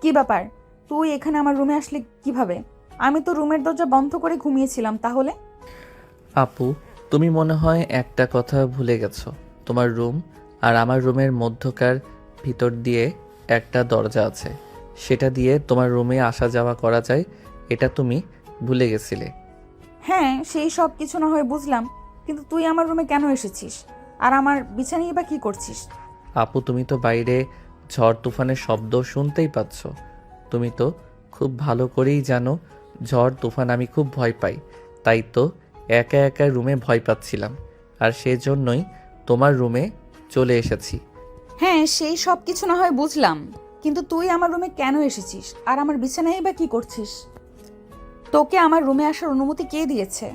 কি ব্যাপার? তুই এখানে আমার রুমে আসলি কিভাবে? আমি তো রুমের দরজা বন্ধ করে ঘুমিয়েছিলাম। তাহলে আপু, তুমি মনে হয় একটা কথা ভুলে গেছো। তোমার রুম আর আমার রুমের মধ্যকার ভিতর দিয়ে একটা দরজা আছে। সেটা দিয়ে তোমার রুমে আসা যাওয়া করা যায়। এটা তুমি ভুলে গেছিলে। হ্যাঁ, সেই সব কিছু না হয় বুঝলাম, কিন্তু তুই আমার রুমে কেন এসেছিস? আর আমার বিছানায় বা কি করছিস? আপু, তুমি তো বাইরে ঝড় তুফানের শব্দ শুনতেই পাচ্ছ। তুমি তো খুব ভালো করেই জানো ঝড় তুফান আমি খুব ভয় পাই। তাই তো একা একা রুমে ভয় পাচ্ছিলাম, আর সেজন্যই তোমার রুমে চলে এসেছি। হ্যাঁ, সেই সব কিছু না হয় বুঝলাম, কিন্তু তুই আমার রুমে কেন এসেছিস? আর আমার বিছানায় বা কি করছিস? তোকে আমার রুমে আসার অনুমতি কে দিয়েছে?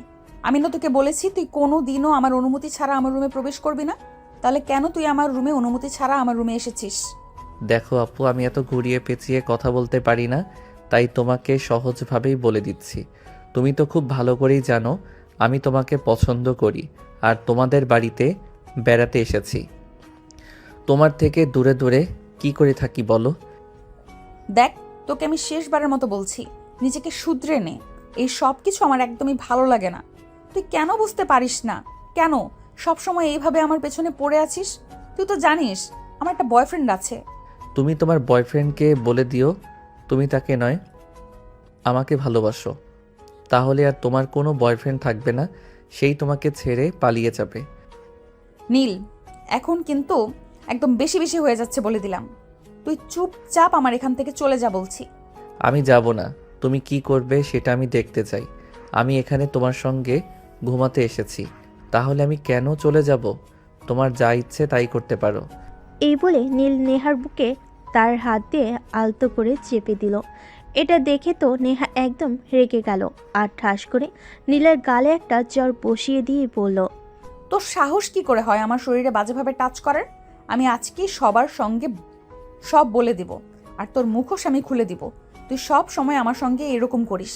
আমি না তোকে বলেছি তুই কোনো দিনও আমার অনুমতি ছাড়া আমার রুমে প্রবেশ করবি না? তাহলে কেন তুই আমার রুমে অনুমতি ছাড়া আমার রুমে এসেছিস? দেখো আপু, আমি এত ঘুরিয়ে পেঁচিয়ে কথা বলতে পারি না, তাই তোমাকে সহজভাবেই বলে দিচ্ছি। তুমি তো খুব ভালো করেই জানো আমি তোমাকে পছন্দ করি, আর তোমাদের বাড়িতে বেড়াতে এসেছি। তোমার থেকে দূরে দূরে কি করে থাকি বলো? দেখ, তোকে আমি শেষবারের মতো বলছি, নিজেকে শুধরে নে। এই সব কিছু আমার একদমই ভালো লাগে না। তুই কেন বুঝতে পারিস না? কেন সব সময় এইভাবে আমার পেছনে পড়ে আছিস? তুই তো জানিস আমার একটা বয়ফ্রেন্ড আছে। তুমি তোমার বয়ফ্রেন্ডকে বলে দিও তুমি তাকে নয়, আমাকে ভালোবাসো। তাহলে আর তোমার কোনো বয়ফ্রেন্ড থাকবে না, সেই তোমাকে ছেড়ে পালিয়ে যাবে। নীল, এখন কিন্তু একদম বেশি বেশি হয়ে যাচ্ছে বলে দিলাম। তুই চুপচাপ আমার এখান থেকে চলে যা বলছি। আমি যাব না। তুমি কি করবে সেটা আমি দেখতে চাই। আমি এখানে তোমার সঙ্গে ঘুমাতে এসেছি, তাহলে আমি কেন চলে যাব? তোমার যা ইচ্ছে তাই করতে পারো। এই বলে নীল নেহার বুকে তার হাত দিয়ে আলতো করে চেপে দিল। এটা দেখে তো নেহা একদম রেগে গেল আর ঠাস করে নীলের গালে একটা চড় বসিয়ে দিয়ে বলল, তোর সাহস কি করে হয় আমার শরীরে বাজেভাবে টাচ করার? আমি আজকেই সবার সঙ্গে সব বলে দিব, আর তোর মুখোশ আমি খুলে দিব। তুই সব সময় আমার সঙ্গে এরকম করিস।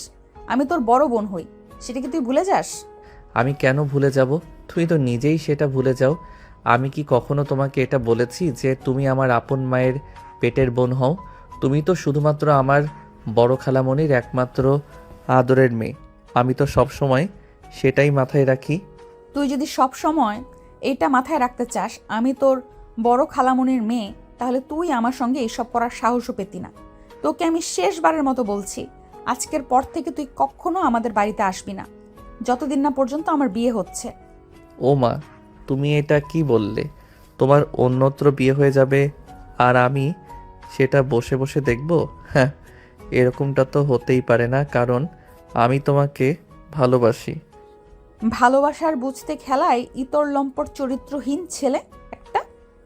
আমি তোর বড় বোন হই, সেটা কি তুই ভুলে যাস? আমি কেন ভুলে যাব? তুমি তো নিজেই সেটা ভুলে যাও। আমি কি কখনো তোমাকে এটা বলেছি যে তুমি আমার আপন মায়ের পেটের বোন হও? তুমি তো শুধুমাত্র আমার বড় খালামণির একমাত্র আদরের মেয়ে। আমি তো সব সময় সেটাই মাথায় রাখি। তুই যদি সব সময় এইটা মাথায় রাখতে চাস আমি তোর বড় খালামণির মেয়ে, তাহলে তুই আমার সঙ্গে এসব করার সাহসও পেতি না। তোকে আমি শেষবারের মতো বলছি, আজকের পর থেকে তুই কখনো আমাদের বাড়িতে আসবি না, যতদিন না পর্যন্ত আমার বিয়ে হচ্ছে। ও মা, তুমি এটা কি বললে? তোমার অন্যত্র বিয়ে হয়ে যাবে আর আমি সেটা বসে বসে দেখব? হ্যাঁ, এরকমটা তো হতেই পারে না, কারণ আমি তোমাকে ভালোবাসি। ভালোবাসার বুঝতে খেলায় ইতর লম্পট চরিত্রহীন ছেলে একটা।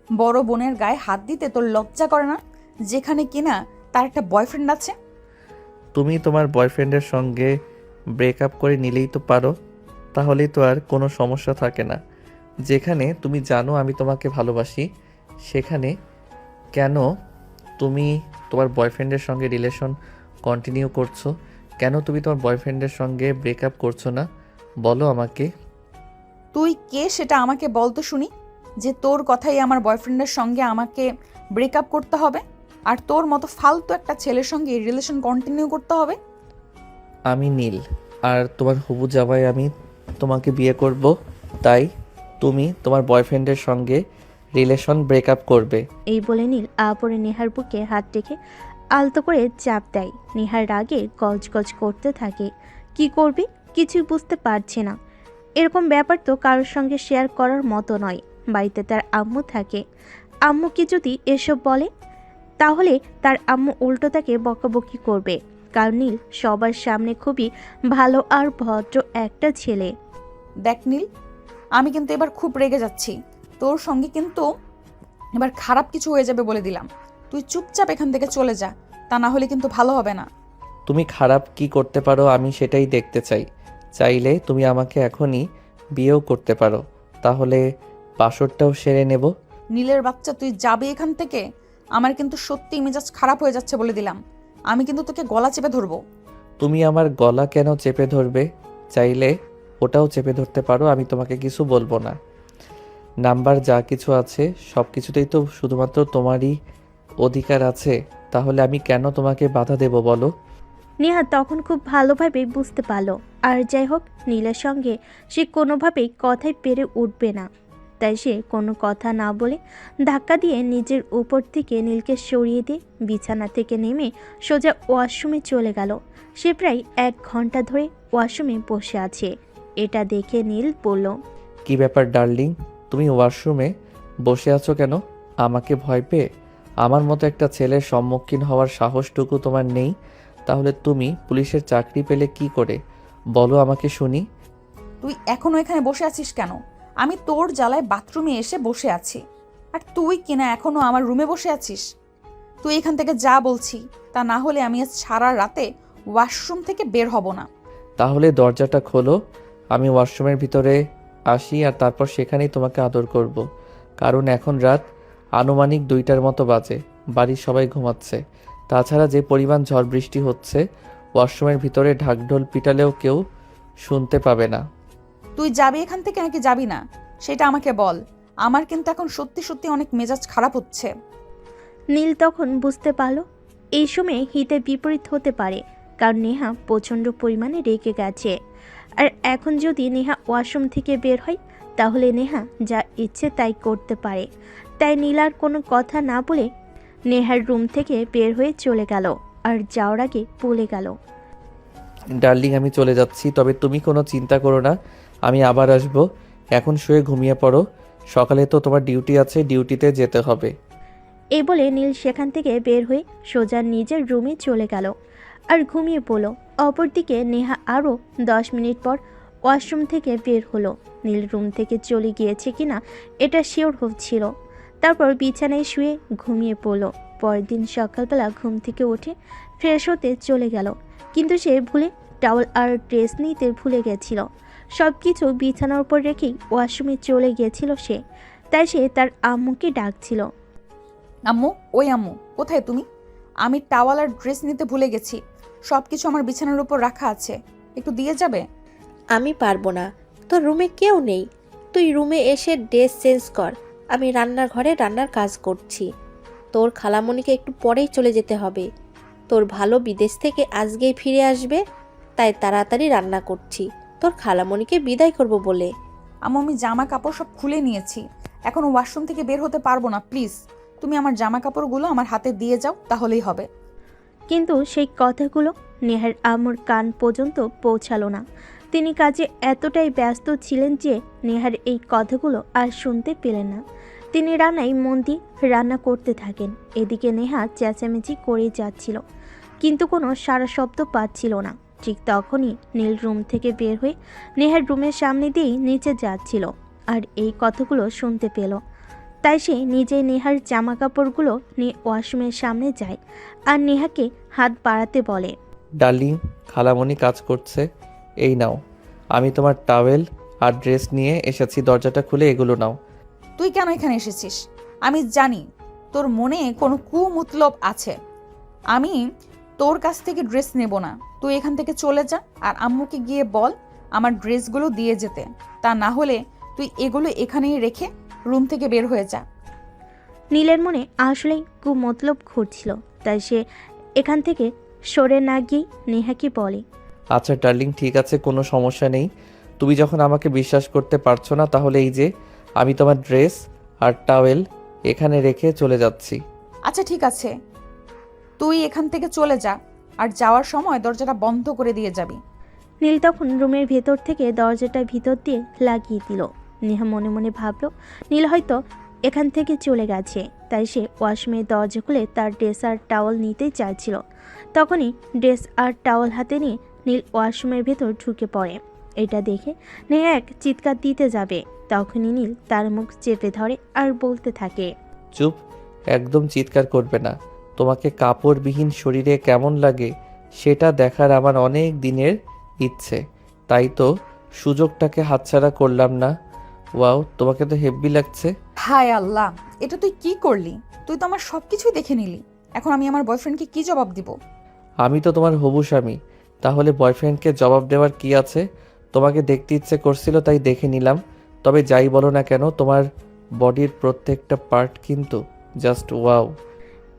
বড় বোনের গায়ে হাত দিতে তোর লজ্জা করে না, যেখানে কিনা তার একটা বয়ফ্রেন্ড আছে? তুমি তোমার বয়ফ্রেন্ডের সঙ্গে ব্রেকআপ করে নিলেই তো পারো, তাহলেই তো আর কোনো সমস্যা থাকে না। যেখানে তুমি জানো আমি তোমাকে ভালোবাসি, সেখানে কেন তুমি তোমার বয়ফ্রেন্ডের সঙ্গে রিলেশন কন্টিনিউ করছো? কেন তুমি তোমার বয়ফ্রেন্ডের সঙ্গে ব্রেকআপ করছো না? বলো আমাকে। তুই কে সেটা আমাকে বল তো শুনি, যে তোর কথাই আমার বয়ফ্রেন্ডের সঙ্গে আমাকে ব্রেকআপ করতে হবে আর তোর মতো ফালতু একটা ছেলের সঙ্গে রিলেশন কন্টিনিউ করতে হবে? আমি নীল, আর তোমার হবু জামাই আমি। তোমাকে বিয়ে করব, তাই তুমি তোমার বয়ফ্রেন্ডের সঙ্গে রিলেশন ব্রেকআপ করবে। এই বলে নীল আপরে নেহার বুকে হাত রেখে আলতো করে চাপ দেয়। নেহার রাগে গজগজ করতে থাকে। কি করবে কিছুই বুঝতে পারছে না। এরকম ব্যাপার তো কারোর সঙ্গে শেয়ার করার মতো নয়। বাড়িতে তার আম্মু থাকে, আম্মুকে যদি এসব বলে তাহলে তার আম্মু উল্টো তাকে বকাবকি করবে। কারণ নীল সবার সামনে খুবই ভালো আর ভদ্র একটা ছেলে। দেখ নীল, আমি কিন্তু এবার খুব রেগে যাচ্ছি। তোর সঙ্গে কিন্তু এবার খারাপ কিছু হয়ে যাবে বলে দিলাম। তুই চুপচাপ এখান থেকে চলে যা, তা না হলে কিন্তু ভালো হবে না। তুমি খারাপ কি করতে পারো আমি সেটাই দেখতে চাই। চাইলে তুমি আমাকে এখনই বিয়েও করতে পারো, তাহলে বাসরটাও সেরে নেব। নীলের বাচ্চা, তুই যাবি এখান থেকে? আমার কিন্তু সত্যিই মেজাজ খারাপ হয়ে যাচ্ছে বলে দিলাম। আমি কিন্তু তোকে গলা চেপে ধরবো। তুমি আমার গলা কেন চেপে ধরবে? চাইলে ওটাও চেপে ধরতে পারো, আমি তোমাকে কিছু বলবো না। নাম্বার যা কিছু আছে সব কিছুতেই তো শুধুমাত্র তোমারই অধিকার আছে। তাহলে আমি কেন তোমাকে বাধা দেব বলো? নেহা তখন খুব ভালোভাবে বুঝতে পারল আর যাই হোক নীলের সঙ্গে সে কোনোভাবেই কথায় পেরে উঠবে না। তাই সে কোনো কথা না বলে ধাক্কা দিয়ে নিজের উপর থেকে নীলকে সরিয়ে দিয়ে বিছানা থেকে নেমে সোজা ওয়াশরুমে চলে গেল। সে প্রায় 1 ঘন্টা ধরে ওয়াশরুমে বসে আছে। এটা দেখে নীল বলল, কি ব্যাপার ডার্লিং, তুমি ওয়াশরুমে বসে আছো কেন? আমাকে ভয় পেয়ে? আমার মতো একটা ছেলের সম্মুখীন হওয়ার সাহসটুকু তোমার নেই? তাহলে তুমি পুলিশের চাকরি পেলে কি করে বলো আমাকে শুনি। তুই এখনো এখানে বসে আছিস কেন? আমি তোর জ্বালায় বাথরুমে এসে বসে আছি, আর তুই কিনা এখনো আমার রুমে বসে আছিস। তুই এখান থেকে যা বলছি, তা না হলে আমি আজ সারা রাতে ওয়াশরুম থেকে বের হব না। তাহলে দরজাটা খোলো, আমি ওয়াশরুমের ভিতরে আসি আর তারপর সেখানেই তোমাকে আদর করব। কারণ এখন রাত আনুমানিক 2টার মতো বাজে, বাড়ির সবাই ঘুমাচ্ছে। তাছাড়া যে পরিমাণ ঝড় বৃষ্টি হচ্ছে, ওয়াশরুমের ভিতরে ঢাকঢোল পিটালেও কেউ শুনতে পাবে না। তুই যাবি এখান থেকে নাকি যাবি না, সেটা আমাকে বল। আমার কিন্তু এখন সত্যি সত্যি অনেক মেজাজ খারাপ হচ্ছে। নীল তখন বুঝতে পারল এই সময় হিতে বিপরীত হতে পারে, কারণ নেহা প্রচণ্ড পরিমাণে রেগে গেছে। আর এখন যদি নেহা ওয়াশরুম থেকে বের হয় তাহলে নেহা যা ইচ্ছে তাই করতে পারে। তাই নীল আর কোনো কথা না বলে নেহার রুম থেকে বের হয়ে চলে গেল আর যাওয়ার আগে বলে গেল, ডার্লিং আমি চলে যাচ্ছি, তবে তুমি কোনো চিন্তা করো না, আমি আবার আসবো। এখন শুয়ে ঘুমিয়ে পড়ো, সকালে তো তোমার ডিউটি আছে, ডিউটিতে যেতে হবে। এই বলে নীল সেখান থেকে বের হয়ে সোজা নিজের রুমে চলে গেল আর ঘুমিয়ে পড়ল। অপরদিকে নেহা আরও 10 মিনিট পর ওয়াশরুম থেকে বের হলো। নীল রুম থেকে চলে গিয়েছে কিনা এটা শিওর হচ্ছিল। তারপর বিছানায় শুয়ে ঘুমিয়ে পড়ল। পরের দিন সকালবেলা ঘুম থেকে উঠে ফ্রেশ হতে চলে গেল, কিন্তু সে ভুলে টাওয়াল আর ড্রেস নিতে ভুলে গেছিল। সব কিছু বিছানার উপর রেখেই ওয়াশরুমে চলে গিয়েছিল সে। তাই সে তার আম্মুকে ডাকছিল, আম্মু, ওই আম্মু, কোথায় তুমি? আমি টাওয়াল আর ড্রেস নিতে ভুলে গেছি, সব কিছু আমার বিছানার উপর রাখা আছে, একটু দিয়ে যাবে? আমি পারবো না, তোর রুমে কেউ নেই। তুই রুমে এসে ড্রেস চেঞ্জ কর, আমি রান্নার ঘরে রান্নার কাজ করছি। তোর খালামণিকে একটু পরেই চলে যেতে হবে। তোর ভালো বিদেশ থেকে আজকেই ফিরে আসবে, তাই তাড়াতাড়ি রান্না করছি তোর খালামণিকে বিদায় করব বলে। আম্মু, আমি জামা কাপড় সব খুলে নিয়েছি, এখন ওয়াশরুম থেকে বের হতে পারবো না, প্লিজ তুমি আমার জামা কাপড়গুলো আমার হাতে দিয়ে যাও, তাহলেই হবে। কিন্তু সেই কথাগুলো নেহার আম্মুর কান পর্যন্ত পৌঁছালো না। তিনি কাজে এতটাই ব্যস্ত ছিলেন যে নেহার এই কথাগুলো আর শুনতে পেলেন না। তিনি রান্নায় মন দিয়ে রান্না করতে থাকেন। এদিকে নেহা চেঁচামেচি করেই যাচ্ছিল, কিন্তু কোনো সারা শব্দ পাচ্ছিল না। ঠিক তখনই নীল রুম থেকে বের হয়ে নেহার রুমের সামনে দিয়েই নিচে যাচ্ছিল আর এই কথাগুলো শুনতে পেল। তাই সে নিজে নেহার জামা কাপড়গুলো নিয়ে ওয়াশরুমের সামনে যায় আর নেহাকে হাত বাড়াতে বলে, ডার্লিং, খালামণি কাজ করছে, এই নাও, আমি তোমার টাওয়েল আর ড্রেস নিয়ে এসেছি, দরজাটা খুলে এগুলো নাও। তুই কেন এখানে এসেছিস? আমি জানি তোর মনে কোনো কুমতলব আছে। আমি তোর কাছ থেকে ড্রেস নেব না, তুই এখান থেকে চলে যা আর আম্মুকে গিয়ে বল আমার ড্রেসগুলো দিয়ে যেতে। তা না হলে তুই এগুলো এখানেই রেখে রুম থেকে বের হয়ে যা। নীলের মনে আসলেই কুমতলব ঘুরছিল, তাই সে এখান থেকে সরে না গিয়ে নেহাকে বলে, আচ্ছা ডার্লিং, ঠিক আছে, কোনো সমস্যা নেই। তুমি যখন আমাকে বিশ্বাস করতে পারছো না, তাহলে এই যে আমি তোমার ড্রেস আর টাওয়েল এখানে রেখে চলে যাচ্ছি। আচ্ছা ঠিক আছে, তুই এখান থেকে চলে যা, আর যাওয়ার সময় দরজাটা বন্ধ করে দিয়ে যাবি। নীল তখন রুমের ভেতর থেকে দরজাটা ভিতর দিয়ে লাগিয়ে দিল। নেহা মনে মনে ভাবল নীল হয়তো এখান থেকে চলে গেছে, তাই সে ওয়াশরুমের দরজা খুলে তার ড্রেস আর টাওয়াল নিতেই চাইছিল। তখনই ড্রেস আর টাওয়াল হাতে নিয়ে নীল ওয়াশরুমের ভেতর ঢুকে পড়ে। এটা দেখে নেহা এক চিৎকার দিতে যাবে, তখনই নীল তার মুখ চেপে ধরে আর বলতে থাকে, চুপ, একদম চিৎকার করবে না। তোমাকে কাপড়বিহীন শরীরে কেমন লাগে সেটা দেখার আমার অনেক দিনের ইচ্ছে, তাই তো সুযোগটাকে হাতছাড়া করলাম না। ওয়াও, তোমাকে তো হেব্বি লাগছে। হায় আল্লাহ, এটা তুই কি করলি? তুই তো আমার সব কিছুই দেখে নিলি, এখন আমি আমার বয়ফ্রেন্ডকে কি জবাব দিব? আমি তো তোমার হবু স্বামী, তাহলে বয়ফ্রেন্ডকে জবাব দেওয়ার কি আছে? তোমাকে দেখতে ইচ্ছে করছিল তাই দেখে নিলাম। তবে যাই বলো না কেন, তোমার বডির প্রত্যেকটা পার্ট কিন্তু জাস্ট ওয়াও।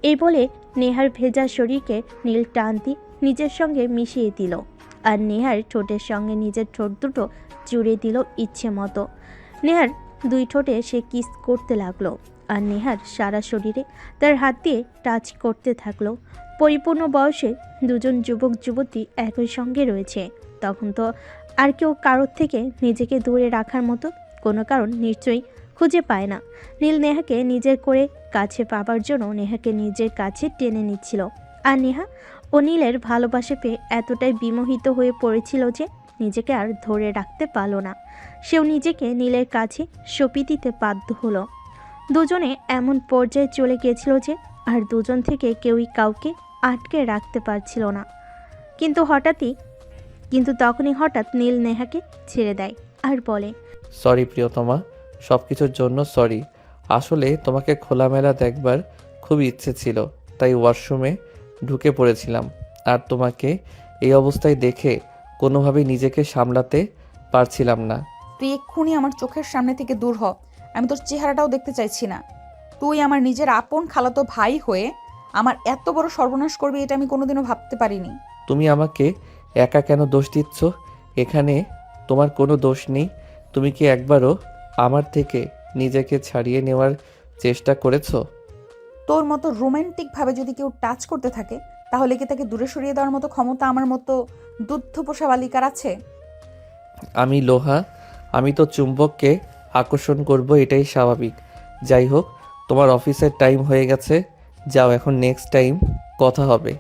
এই বলে নেহার ভেজা শরীরকে নীল টান দিয়ে নিজের সঙ্গে মিশিয়ে দিল, আর নেহার ঠোঁটের সঙ্গে নিজের ঠোঁট দুটো জুড়ে দিল ইচ্ছে মতো। নেহার দুই ঠোঁটে সে কিস করতে লাগলো, আর নেহার সারা শরীরে তার হাত দিয়ে টাচ করতে থাকলো। পরিপূর্ণ বয়সে দুজন যুবক যুবতী একই সঙ্গে রয়েছে, তখন তো আর কেউ কারোর থেকে নিজেকে দূরে রাখার মতো কোনো কারণ নিশ্চয়ই খুঁজে পায় না। নীল নেহাকে নিজের করে কাছে পাবার জন্য নেহাকে নিজের কাছে টেনে নিচ্ছিল, আর নেহা ও নীলের ভালোবাসা পেয়ে এতটাই বিমোহিত হয়ে পড়েছিল যে নিজেকে আর ধরে রাখতে পারল না। সেও নিজেকে নীলের কাছে সঁপে দিতে বাধ্য হলো। দুজনে এমন পর্যায়ে চলে গিয়েছিল যে আর দুজন থেকে কেউই কাউকে আটকে রাখতে পারছিল না। কিন্তু তখনই হঠাৎ নীল নেহাকে ছেড়ে দেয় আর বলে, সরি প্রিয়তমা, সব কিছুর জন্য সরি। আসলে তোমাকে খোলামেলা দেখবার খুব ইচ্ছে ছিল, তাই ওয়াশরুমে ঢুকে পড়েছিলাম। আর তোমাকে এই অবস্থায় দেখে কোনোভাবেই নিজেকে সামলাতে পারছিলাম না। তুই এক্ষুনি আমার চোখের সামনে থেকে দূর হ। আমি তোর চেহারাটাও দেখতে চাইছি না। তুই আমার নিজের আপন খালাতো ভাই হয়ে আমার এত বড় সর্বনাশ করবি, এটা আমি কোনোদিনও ভাবতে পারিনি। তুমি আমাকে একা কেন দোষ দিচ্ছ? এখানে তোমার কোনো দোষ নেই। তুমি কি একবারও আমার থেকে নিজেকে ছাড়িয়ে নেওয়ার চেষ্টা করেছো? তোর মতো রোমান্টিকভাবে যদি কেউ টাচ করতে থাকে, তাহলে কি তাকে দূরে সরিয়ে দেওয়ার মতো ক্ষমতা আমার মতো দুগ্ধ পোষা বালিকার আছে? আমি লোহা, আমি তো চুম্বককে আকর্ষণ করব, এটাই স্বাভাবিক। যাই হোক, তোমার অফিসের টাইম হয়ে গেছে, যাও, এখন নেক্সট টাইম কথা হবে।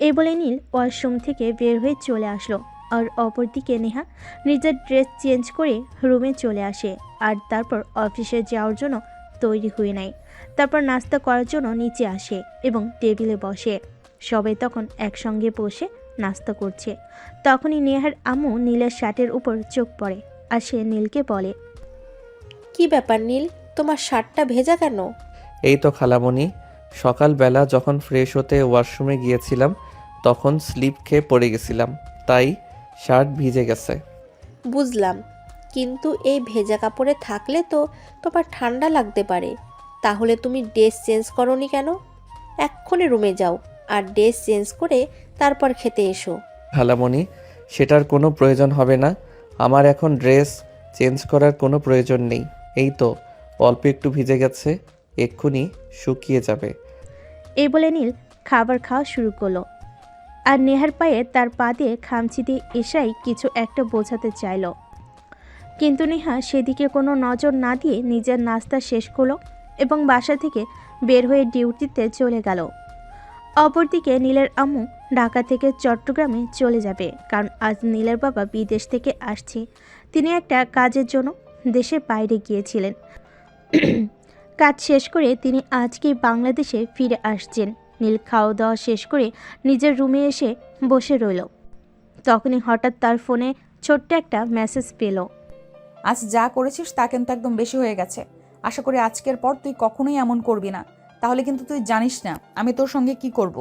এই বলে নীল ওয়াশরুম থেকে বের হয়ে চলে আসলো, আর অপরদিকে নেহা নিজের ড্রেস চেঞ্জ করে রুমে চলে আসে, আর তারপর অফিসে যাওয়ার জন্য তৈরি হয়ে নেয়। তারপর নাস্তা করার জন্য নিচে আসে এবং টেবিলে বসে। সবাই তখন একসঙ্গে বসে নাস্তা করছে। তখনই নেহার আম্মু নীলের শার্টের উপর চোখ পড়ে, আর সে নীলকে বলে, কি ব্যাপার নীল, তোমার শার্টটা ভেজা কেন? এই তো খালামণি, সকালবেলা যখন ফ্রেশ হতে ওয়াশরুমে গিয়েছিলাম তখন স্লিপ খেয়ে পড়ে গেছিলাম, তাই শার্ট ভিজে গেছে। বুঝলাম, কিন্তু এই ভেজা কাপড়ে থাকলে তো তোমার ঠান্ডা লাগতে পারে। তাহলে তুমি ড্রেস চেঞ্জ করোনি কেন? এক্ষুনি রুমে যাও আর ড্রেস চেঞ্জ করে তারপর খেতে এসো। খালামণি, সেটার কোনো প্রয়োজন হবে না। আমার এখন ড্রেস চেঞ্জ করার কোনো প্রয়োজন নেই। এই তো অল্প একটু ভিজে গেছে, এক্ষুনি শুকিয়ে যাবে। এই বলে নীল খাবার খাওয়া শুরু করলো, আর নেহার পায়ে তার পা দিয়ে খামচি দিয়ে এসাই কিছু একটা বোঝাতে চাইল, কিন্তু নেহা সেদিকে কোনো নজর না দিয়ে নিজের নাস্তা শেষ করলো এবং বাসা থেকে বের হয়ে ডিউটিতে চলে গেল। অপরদিকে নীলের আম্মু ঢাকা থেকে চট্টগ্রামে চলে যাবে, কারণ আজ নীলের বাবা বিদেশ থেকে আসছে। তিনি একটা কাজের জন্য দেশের বাইরে গিয়েছিলেন। কাজ শেষ করে তিনি আজকেই বাংলাদেশে ফিরে আসছেন। নীল খাওয়া দাওয়া শেষ করে নিজের রুমে এসে বসে রইল। তখনই হঠাৎ তার ফোনে ছোট্ট একটা মেসেজ পেল। আজ যা করেছিস তা কিন্তু একদম বেশি হয়ে গেছে। আশা করি আজকের পর তুই কখনোই এমন করবি না। তাহলে কিন্তু তুই জানিস না আমি তোর সঙ্গে কি করব।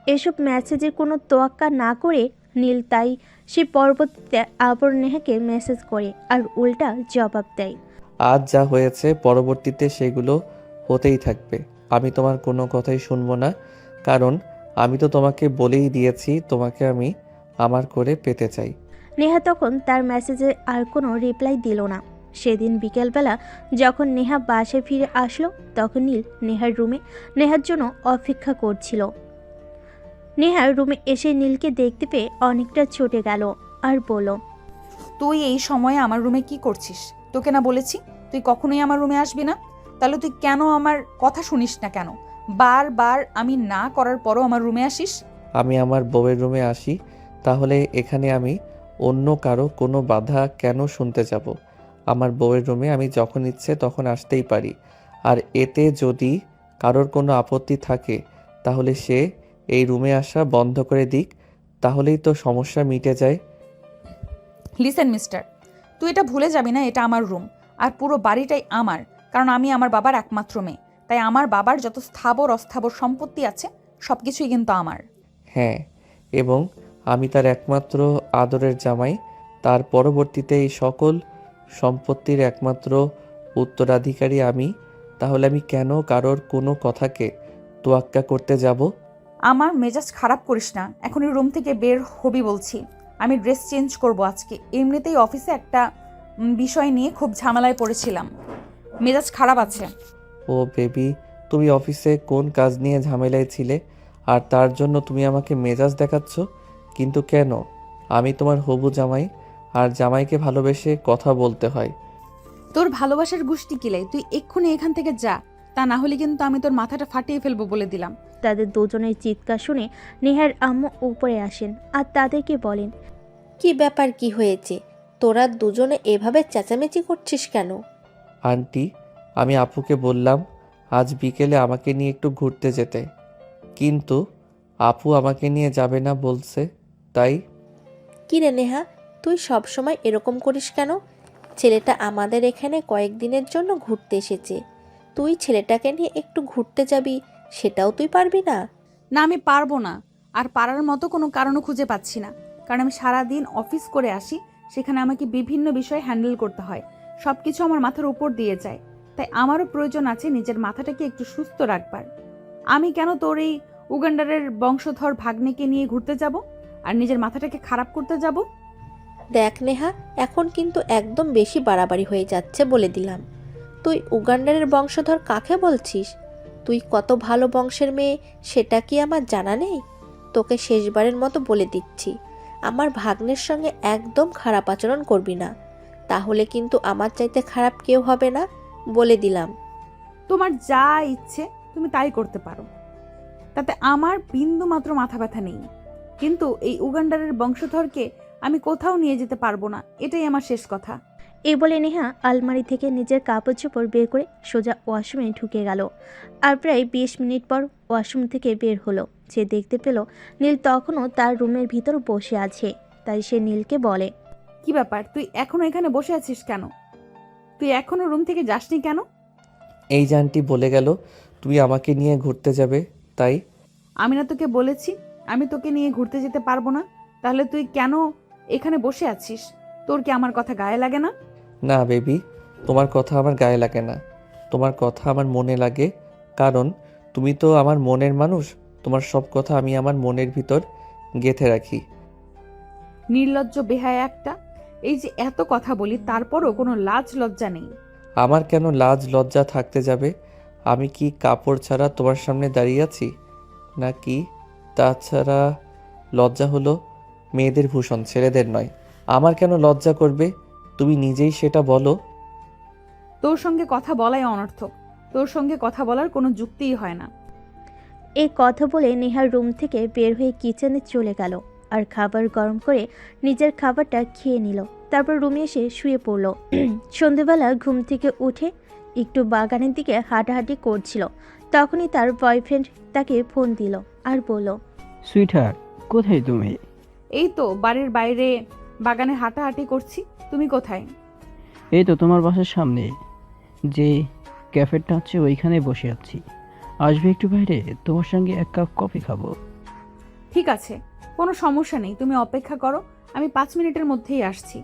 এসব মেসেজের কোনো তোয়াক্কা না করে নীল তাই সে পরবর্তীতে আবার নেহাকে মেসেজ করে আর উল্টা জবাব দেয়। আজ যা হয়েছে পরবর্তীতে সেগুলো হতেই থাকবে। আমি তোমার কোনো কথাই শুনবো না, কারণ আমি তো তোমাকে বলেই দিয়েছি তোমাকে আমি আমার করে পেতে চাই। নেহা তখন তার মেসেজে আর কোনো রিপ্লাই দিল না। সেদিন বিকেলবেলা যখন নেহা বাসায় ফিরে আসলো, তখন নীল নেহার রুমে নেহার জন্য অপেক্ষা করছিল। নেহার রুমে এসে নীলকে দেখতে পেয়ে অনেকটা ছুটে গেল আর বলল, তুই এই সময়ে আমার রুমে কি করছিস? তোকে না বলেছি তুই কখনোই আমার রুমে আসবি না? তাহলে তুই কেন আমার কথা শুনিস না কেন? বারবার আমি না করার পরও আমার রুমে আসিস। আমি আমার বউয়ের রুমে আসি, তাহলে এখানে আমি অন্য কারো কোনো বাধা কেন শুনতে যাব? আমার বউয়ের রুমে আমি যখন ইচ্ছে তখন আসতেই পারি। আর এতে যদি কারোর কোনো আপত্তি থাকে তাহলে সে এই রুমে আসা বন্ধ করে দিক, তাহলেই তো সমস্যা মিটে যায়। লিসেন মিস্টার, তুই এটা ভুলে যাবি না, এটা আমার রুম আর পুরো বাড়িটাই আমার, কারণ আমি আমার বাবার একমাত্র মেয়ে। তাই আমার বাবার যত স্থাবর অস্থাবর সম্পত্তি আছে সব কিছুই কিন্তু আমার। হ্যাঁ, এবং আমি তার একমাত্র আদরের জামাই। তার পরবর্তীতে এই সকল সম্পত্তির একমাত্র উত্তরাধিকারী আমি। তাহলে আমি কেন কারোর কোনো কথাকে তোয়াক্কা করতে যাব। আমার মেজাজ খারাপ করিস না, এখনই রুম থেকে বের হবি বলছি। আমি ড্রেস চেঞ্জ করব আজকে। এমনিতেই অফিসে একটা বিষয় নিয়ে খুব ঝামেলায় পড়েছিলাম, মেজাজ খারাপ আছে। ও বেবি, তুমি অফিসে কোন কাজ নিয়ে ঝামেলায় ছিলে আর তার জন্য তুমি আমাকে মেজাজ দেখাচ্ছ? কিন্তু কেন? আমি তোমার হবু জামাই, আর জামাইকে ভালোবেসে কথা বলতে হয়। তোর ভালোবাসার গুষ্টি কিলে, তুই এক্ষুনি এখান থেকে যা, তা না হলে কিন্তু আমি তোর মাথাটা ফাটিয়ে ফেলবো বলে দিলাম। তাদের দুজনের চিৎকার শুনে নেহার আম্মু উপরে আসেন আর তাদেরকে বলেন, কি ব্যাপার, কি হয়েছে? তোরা দুজনে এভাবে চেঁচামেচি করছিস কেন? আন্টি, আমি আপুকে বললাম আজ বিকেলে আমাকে নিয়ে একটু ঘুরতে যেতে, কিন্তু আপু আমাকে নিয়ে যাবে না বলছে, তাই। কি রে নেহা, তুই সব সময় এরকম করিস কেন? ছেলেটা আমাদের এখানে কয়েকদিনের জন্য ঘুরতে এসেছে, তুই ছেলেটাকে নিয়ে একটু ঘুরতে যাবি, সেটাও তুই পারবি না? না, আমি পারবো না। আর পারার মতো কোনো কারণও খুঁজে পাচ্ছি না, কারণ আমি সারাদিন অফিস করে আসি, সেখানে আমাকে বিভিন্ন বিষয় হ্যান্ডেল করতে হয়, সব কিছু আমার মাথার উপর দিয়ে যায়। তাই আমারও প্রয়োজন আছে নিজের মাথাটাকে একটু সুস্থ রাখবার। আমি কেন তোর এই উগান্ডারের বংশধর ভাগ্নেকে নিয়ে ঘুরতে যাব আর নিজের মাথাটাকে খারাপ করতে যাব? দেখ নেহা, এখন কিন্তু একদম বেশি বাড়াবাড়ি হয়ে যাচ্ছে বলে দিলাম। তুই উগান্ডারের বংশধর কাকে বলছিস? তুই কত ভালো বংশের মেয়ে সেটা কি আমার জানা নেই? তোকে শেষবারের মতো বলে দিচ্ছি, আমার ভাগ্নের সঙ্গে একদম খারাপ আচরণ করবি না, তাহলে কিন্তু আমার চাইতে খারাপ কেউ হবে না, বলে দিলাম। তোমার যা ইচ্ছে তুমি তাই করতে পারো, তাতে আমার বিন্দু মাত্র মাথা ব্যথা নেই। কিন্তু এই উগান্ডারের বংশধরকে আমি কোথাও নিয়ে যেতে পারবো না, এটাই আমার শেষ কথা। এই বলে নেহা আলমারি থেকে নিজের কাপড় চোপড় বের করে সোজা ওয়াশরুমে ঢুকে গেল। আর প্রায় 20 মিনিট পর ওয়াশরুম থেকে বের হলো। সে দেখতে পেল নীল তখনও তার রুমের ভিতর বসে আছে। তাই সে নীলকে বলে, কি ব্যাপার, তুই এখনো এখানে বসে আছিস কেন? তুই এখনো রুম থেকে যাসনি কেন? এই যে আন্টি বলে গেল তুমি আমাকে নিয়ে ঘুরতে যাবে, তাই। আমি না তোকে বলেছি আমি তোকে নিয়ে ঘুরতে যেতে পারবো না? তাহলে তুই কেন এখানে বসে আছিস? তোর কি আমার কথা গায়ে লাগে না? না বেবি, তোমার কথা আমার গায়ে লাগে না, তোমার কথা আমার মনে লাগে, কারণ তুমি তো আমার মনের মানুষ। তোমার সব কথা আমি আমার মনের ভিতর গেঁথে রাখি। নির্লজ্জ বেহায়া একটা। এই যে এত কথা বলি তারপরও কোনো লাজ লজ্জা নেই। আমার কেন লাজ লজ্জা থাকতে যাবে? আমি কি কাপড় ছাড়া তোমার সামনে দাঁড়িয়ে আছি নাকি? তাছাড়া লজ্জা হলো মেয়েদের ভূষণ, ছেলেদের নয়। আমার কেন লজ্জা করবে? তুমি নিজেই সেটা বলো। তোর সঙ্গে কথা বলাই অনর্থক, তোর সঙ্গে কথা বলার কোনো যুক্তিই হয় না। এই কথা বলে নেহার রুম থেকে বের হয়ে কিচেনে চলে গেল আর খাবার গরম করে নিজের খাবারটা খেয়ে নিল। তারপর রুমে এসে শুয়ে পড়ল। সন্ধেবেলা ঘুম থেকে উঠে একটু বাগানের দিকে হাঁটাহাঁটি করছিল। তখনই তার বয়ফ্রেন্ড তাকে ফোন দিল আর বলল, সুইটহার্ট, কোথায় তুমি? এই তো বাড়ির বাইরে বাগানে হাঁটাহাঁটি করছি। তুমি কোথায়? এই তো তোমার বাসার সামনে যে ক্যাফেটা আছে ওইখানে বসে আছি। আসবে একটু বাইরে, তোমার সঙ্গে এক কাপ কফি খাবো। ঠিক আছে, কোনো সমস্যা নেই, তুমি অপেক্ষা করো, আমি 5 মিনিটের মধ্যেই আসছি।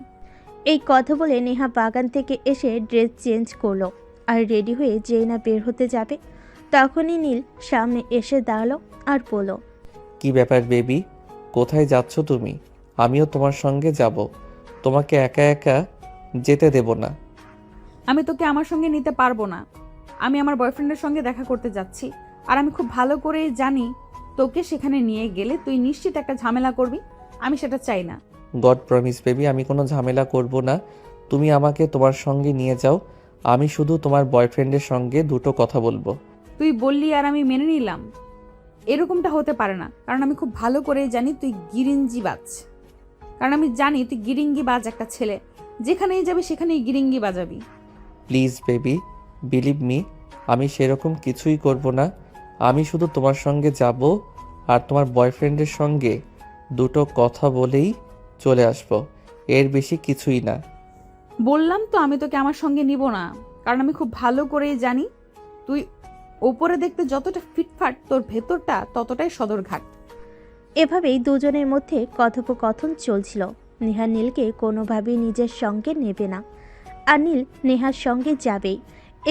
এই কথা বলে নেহা বাগান থেকে এসে ড্রেস চেঞ্জ করলো আর রেডি হয়ে যেই না বের হতে যাবে তখনই নীল সামনে এসে দাঁড়ালো আর বলল, কি ব্যাপার বেবি, কোথায় যাচ্ছ তুমি? আমিও তোমার সঙ্গে যাব, তোমাকে একা একা যেতে দেব না। আমি তোকে আমার সঙ্গে নিতে পারবো না। আমি আমার বয়ফ্রেন্ডের সঙ্গে দেখা করতে যাচ্ছি, আর আমি খুব ভালো করে জানি তোকে সেখানে নিয়ে গেলে তুই নিশ্চিত একটা ঝামেলা করবি। আমি সেটা চাই না। গড প্রমিস বেবি, আমি কোনো ঝামেলা করব না। তুমি আমাকে তোমার সঙ্গে নিয়ে যাও, আমি শুধু তোমার বয়ফ্রেন্ডের সঙ্গে দুটো কথা বলবো। তুই বললি আর আমি মেনে নিলাম? এরকমটা হতে পারে না, কারণ আমি খুব ভালো করে জানি তুই গিরিঞ্জিবাজ। কারণ আমি জানি তুই গিরিঙ্গিবাজ একটা ছেলে, যেখানেই যাবি সেখানেই গিরিঙ্গি বাজাবি। প্লিজ বেবি, বিলিভ মি, আমি সেরকম কিছুই করব না। আমি শুধু তোমার সঙ্গে যাব আর তোমার বয়ফ্রেন্ডের সঙ্গে দুটো কথা বলেই চলে আসব, এর বেশি কিছুই না। বললাম তো আমি তোকে আমার সঙ্গে নিব না, কারণ আমি খুব ভালো করেই জানি তুই ওপরে দেখতে যতটা ফিটফাট, তোর ভেতরটা ততটাই সদরঘাট। এভাবেই দুজনের মধ্যে কথোপকথন চলছিল। নেহা নীলকে কোনোভাবেই নিজের সঙ্গে নেবে না আর নীল নেহার সঙ্গে যাবেই।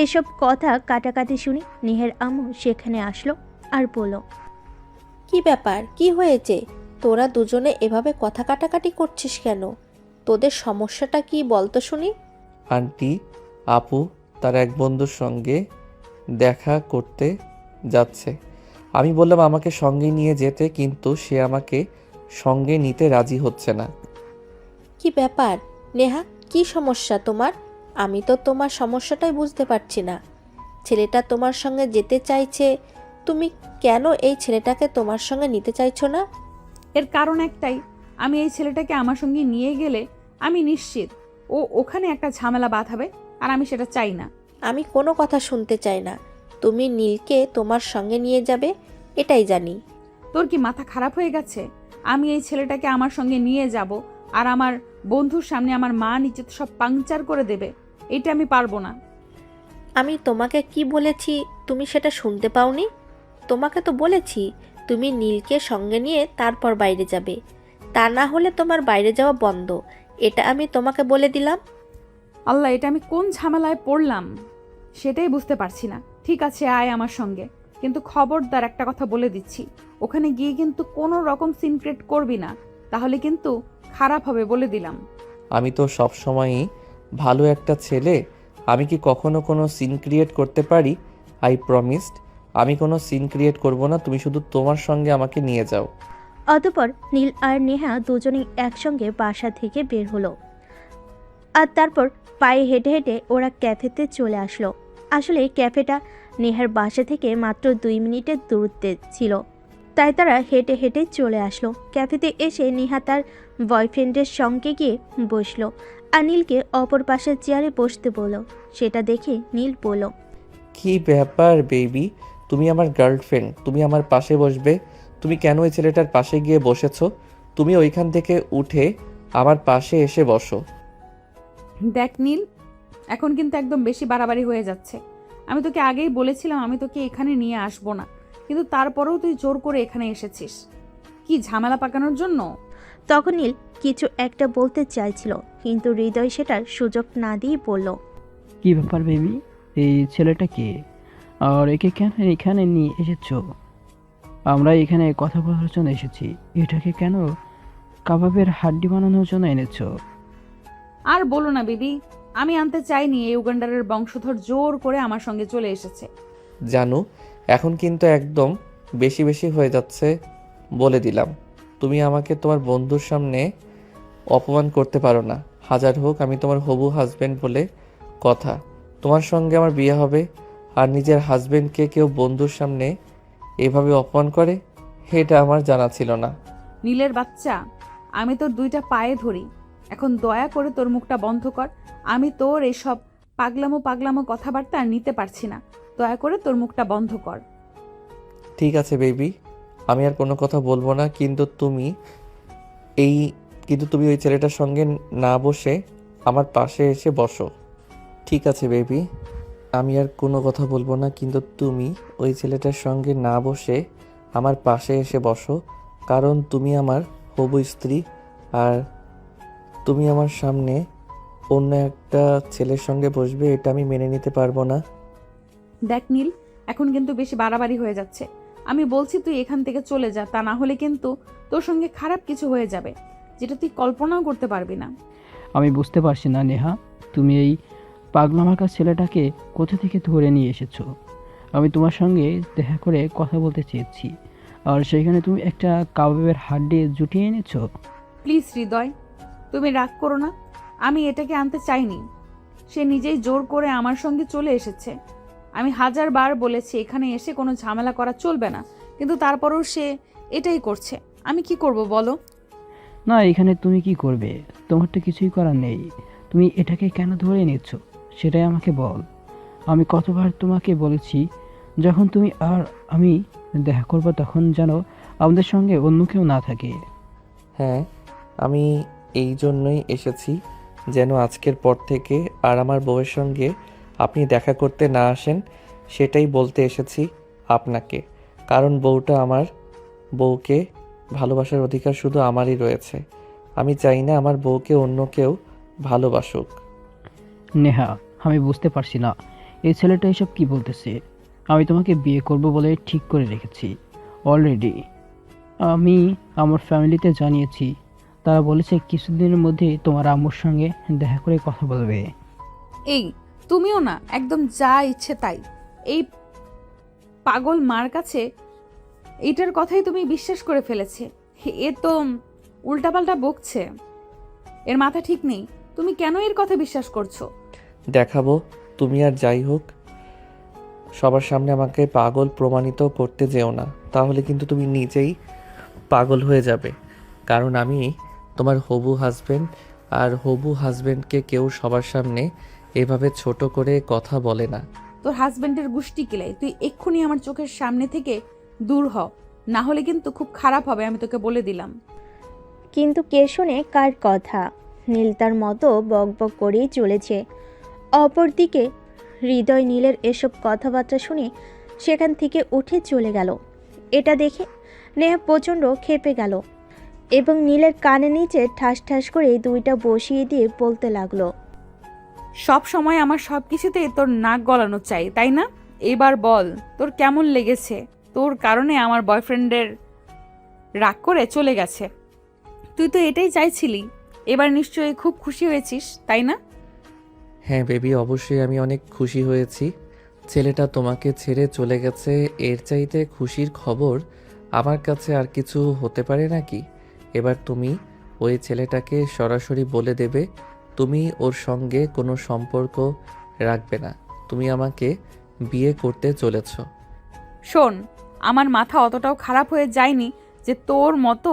এসব কথা কাটাকাটি শুনে নেহার আম্মু সেখানে আসলো আর বলল, কি ব্যাপার, কি হয়েছে? তোরা দুজনে এভাবে কথা কাটাকাটি করছিস কেন? তোদের সমস্যাটা কি বলতো শুনি। আন্টি, আপু তার এক বন্ধুর সঙ্গে দেখা করতে যাচ্ছে। আমি বললাম আমাকে সঙ্গে নিয়ে যেতে, কিন্তু সে আমাকে সঙ্গে নিতে রাজি হচ্ছে না। কি ব্যাপার নেহা, কি সমস্যা তোমার? আমি তো তোমার সমস্যাটাই বুঝতে পারছি না। ছেলেটা তোমার সঙ্গে যেতে চাইছে, তুমি কেন এই ছেলেটাকে তোমার সঙ্গে নিতে চাইছো না? এর কারণ একটাই, আমি এই ছেলেটাকে আমার সঙ্গে নিয়ে গেলে আমি নিশ্চিত ও ওখানে একটা ঝামেলা বাঁধাবে, আর আমি সেটা চাই না। আমি কোনো কথা শুনতে চাই না। তুমি নীলকে তোমার সঙ্গে নিয়ে যাবে, এটাই জানি। তোর কি মাথা খারাপ হয়ে গেছে? আমি এই ছেলেটাকে আমার সঙ্গে নিয়ে যাব আর আমার বন্ধুর সামনে আমার মা নিচে সব পাংচার করে দেবে? এটা আমি পারবো না। আমি তোমাকে কি বলেছি তুমি সেটা শুনতে পাওনি? তোমাকে তো বলেছি তুমি নীলকে সঙ্গে নিয়ে তারপর বাইরে যাবে, তা না হলে তোমার বাইরে যাওয়া বন্ধ। এটা আমি তোমাকে বলে দিলাম। আল্লাহ, এটা আমি কোন ঝামেলায় পড়লাম সেটাই বুঝতে পারছি না। ঠিক আছে, আয় আমার সঙ্গে, কিন্তু খবরদার একটা কথা বলে দিচ্ছি, ওখানে গিয়ে কিন্তু কোনো রকম সিনক্রেট করবি না, তাহলে কিন্তু খারাপ হবে, বলে দিলাম। আমি তো সবসময়ই ভালো একটা ছেলে, আমি কি কখনো কোনো সিন ক্রিয়েট করতে পারি? আই প্রমিসড আমি কোনো সিন ক্রিয়েট করব না, তুমি শুধু তোমার সঙ্গে আমাকে নিয়ে যাও। অতঃপর নীল আর নেহা দুজনেই একসঙ্গে বাসা থেকে বের হলো। আর তারপর পায়ে হেঁটে হেঁটে ওরা ক্যাফেতে চলে আসলো। আসলে ক্যাফেটা নেহার বাসা থেকে মাত্র 2 মিনিটের দূরত্বে ছিল, তাই তারা হেঁটে হেঁটে চলে আসলো। ক্যাফেতে এসে নেহা তার বয়ফ্রেন্ডের সঙ্গে গিয়ে বসলো আর নীলকে অপর পাশের চেয়ারে বসতে বলল। সেটা দেখে নীল বলল, কি ব্যাপার বেবি, তুমি আমার গার্লফ্রেন্ড, তুমি আমার পাশে বসবে? তুমি কেন ওই ছেলেটার পাশে গিয়ে বসেছো? তুমি ওইখান থেকে উঠে আমার পাশে এসে বসো। দেখ নীল, এখন কিন্তু একদম বেশি বাড়াবাড়ি হয়ে যাচ্ছে। আমি তোকে আগেই বলেছিলাম আমি তোকে এখানে নিয়ে আসবো না, কিন্তু তারপরেও তুই জোর করে এখানে এসেছিস। কি ঝামেলা পাকানোর জন্য? তখন নীল কিছু একটা বলতে চাইছিল, কিন্তু হৃদয় সেটার সুযোগ না দিয়ে বলল, কি ব্যাপার বেবি, এই ছেলেটা কে? আর একে কেন এখানে নিয়ে এসেছো? আমরা এখানে কথা বলার জন্য এসেছি, এটাকে কেন কাবাবের হাড্ডি বানানোর জন্য এনেছো? আর বলো না বেবি, আমি আনতে চাইনি, এই উগান্ডারের বংশধর জোর করে আমার সঙ্গে চলে এসেছে। জানো, এখন কিন্তু একদম বেশি বেশি হয়ে যাচ্ছে, বলে দিলাম। তুমি আমাকে তোমার বন্ধুর সামনে অপমান করতে পারো না। হাজার হোক আমি তোমার হবু হাজবেন্ড বলে কথা, তোমার সঙ্গে আমার বিয়ে হবে, আর নিজের হাজবেন্ডকে কেউ বন্ধুর সামনে এভাবে অপমান করে, এটা আমার জানা ছিল না। নীলের বাচ্চা, আমি তোর 2টা পায়ে ধরি, এখন দয়া করে তোর মুখটা বন্ধ কর। আমি তোর এসব পাগলামো পাগলামো কথাবার্তা আর নিতে পারছি না, দয়া করে তোর মুখটা বন্ধ কর। ঠিক আছে বেবি, আমি আর কোনো কথা বলবো না, কিন্তু তুমি ওই ছেলেটার সঙ্গে না বসে আমার পাশে এসে বসো। ঠিক আছে বেবি, আমি আর কোনো কথা বলবো না, কিন্তু তুমি ওই ছেলেটার সঙ্গে না বসে আমার পাশে এসে বসো, কারণ তুমি আমার হবু স্ত্রী, আর তুমি আমার সামনে অন্য একটা ছেলের সঙ্গে বসবে, এটা আমি মেনে নিতে পারবো না। দেখ নীল, এখন কিন্তু বেশি বাড়াবাড়ি হয়ে যাচ্ছে। আমি বলছি তুই এখান থেকে চলে যা, তা না হলে কিন্তু তোর সঙ্গে খারাপ কিছু হয়ে যাবে, যেটা তুই কল্পনাও করতে পারবি না। আমি বুঝতে পারছি না নেহা, তুমি এই পাগলামার্কা ছেলেটাকে কোথা থেকে ধরে নিয়ে এসেছো? আমি তোমার সঙ্গে দেখা করে কথা বলতে চেয়েছি, আর সেখানে তুমি একটা কাবাবের হাড্ডি জুটিয়ে এনেছো। প্লিজ হৃদয়, তুমি রাগ করো না, আমি এটাকে আনতে চাইনি। সে নিজেই জোর করে আমার সঙ্গে চলে এসেছে। আমি 1000 বার বলেছি এখানে এসে কোনো ঝামেলা করা চলবে না, কিন্তু তারপরেও সে এটাই করছে। আমি কি করব বলো? না, এখানে তুমি কি করবে? তোমার তো কিছুই করার নেই। তুমি এটাকে কেন ধরে নিচ্ছ সেটাই আমাকে বল। আমি কতবার তোমাকে বলেছি যখন তুমি আর আমি দেখা করবো তখন যেন আমাদের সঙ্গে অন্য কেউ না থাকে। হ্যাঁ, আমি এই জন্যই এসেছি, যেন আজকের পর থেকে আর আমার বউয়ের সঙ্গে আপনি দেখা করতে না আসেন, সেটাই বলতে এসেছি আপনাকে। কারণ বউকে ভালোবাসার অধিকার শুধু আমারই রয়েছে। আমি চাই না আমার বউকে অন্য কেউ ভালোবাসুক। নেহা, আমি বুঝতে পারছি না এই ছেলেটা এসব কি বলতেছে। আমি তোমাকে বিয়ে করব বলে ঠিক করে রেখেছি অলরেডি। আমি আমার ফ্যামিলিতে জানিয়েছি, তারা বলেছে কিছুদিনের মধ্যেই তোমার আম্মুর সঙ্গে দেখা করে কথা বলবে। এই তুমিও না একদম যা ইচ্ছে তাই। এই পাগল মার কাছে এইটার কথাই তুমি বিশ্বাস করে ফেলেছে। এ তো উল্টাপাল্টা বকছে, এর মাথা ঠিক নেই। তুমি কেন এর কথা বিশ্বাস করছো? দেখাবো। তুমি আর যাই হোক সবার সামনে আমাকে পাগল প্রমাণিত করতে যেও না, তাহলে কিন্তু তুমি নিজেই পাগল হয়ে যাবে। কারণ আমি তোমার হবু হাজবেন্ড, আর হবু হাজবেন্ডকে কেউ সবার সামনে এভাবে ছোট করে কথা বলে না। তোর হাজবেন্ডের গুষ্টি কিলাই, তুই এক্ষুনি আমার চোখের সামনে থেকে দূর হ, না হলে কিন্তু খুব খারাপ হবে, আমি তোকে বলে দিলাম। কিন্তু কে শোনে কার কথা? নীল তার মতো বকবক করেই চলেছে। অপরদিকে হৃদয় নীলের এসব কথাবার্তা শুনে সেখান থেকে উঠে চলে গেল। এটা দেখে নেহা প্রচণ্ড ক্ষেপে গেল এবং নীলের কানে নিচে ঠাস ঠাস করে দুইটা বসিয়ে দিয়ে বলতে লাগলো, সব সময় আমার সব কিছুতে তোর নাক গলানো চাই, তাই না? এবার বল তোর কেমন লেগেছে? তোর কারণে আমার বয়ফ্রেন্ডের রাগ করে চলে গেছে। তুই তো এটাই চাইছিলি, এবার নিশ্চয়ই খুব খুশি হয়েছিস, তাই না? হ্যাঁ বেবি, অবশ্যই আমি অনেক খুশি হয়েছি। ছেলেটা তোমাকে ছেড়ে চলে গেছে, এর চাইতে খুশির খবর আমার কাছে আর কিছু হতে পারে নাকি? এবার তুমি ওই ছেলেটাকে সরাসরি বলে দেবে তুমি ওর সঙ্গে কোনো সম্পর্ক রাখবে না, তুমি আমাকে বিয়ে করতে চলেছ। শোন, আমার মাথা অতটাও খারাপ হয়ে যায়নি যে তোর মতো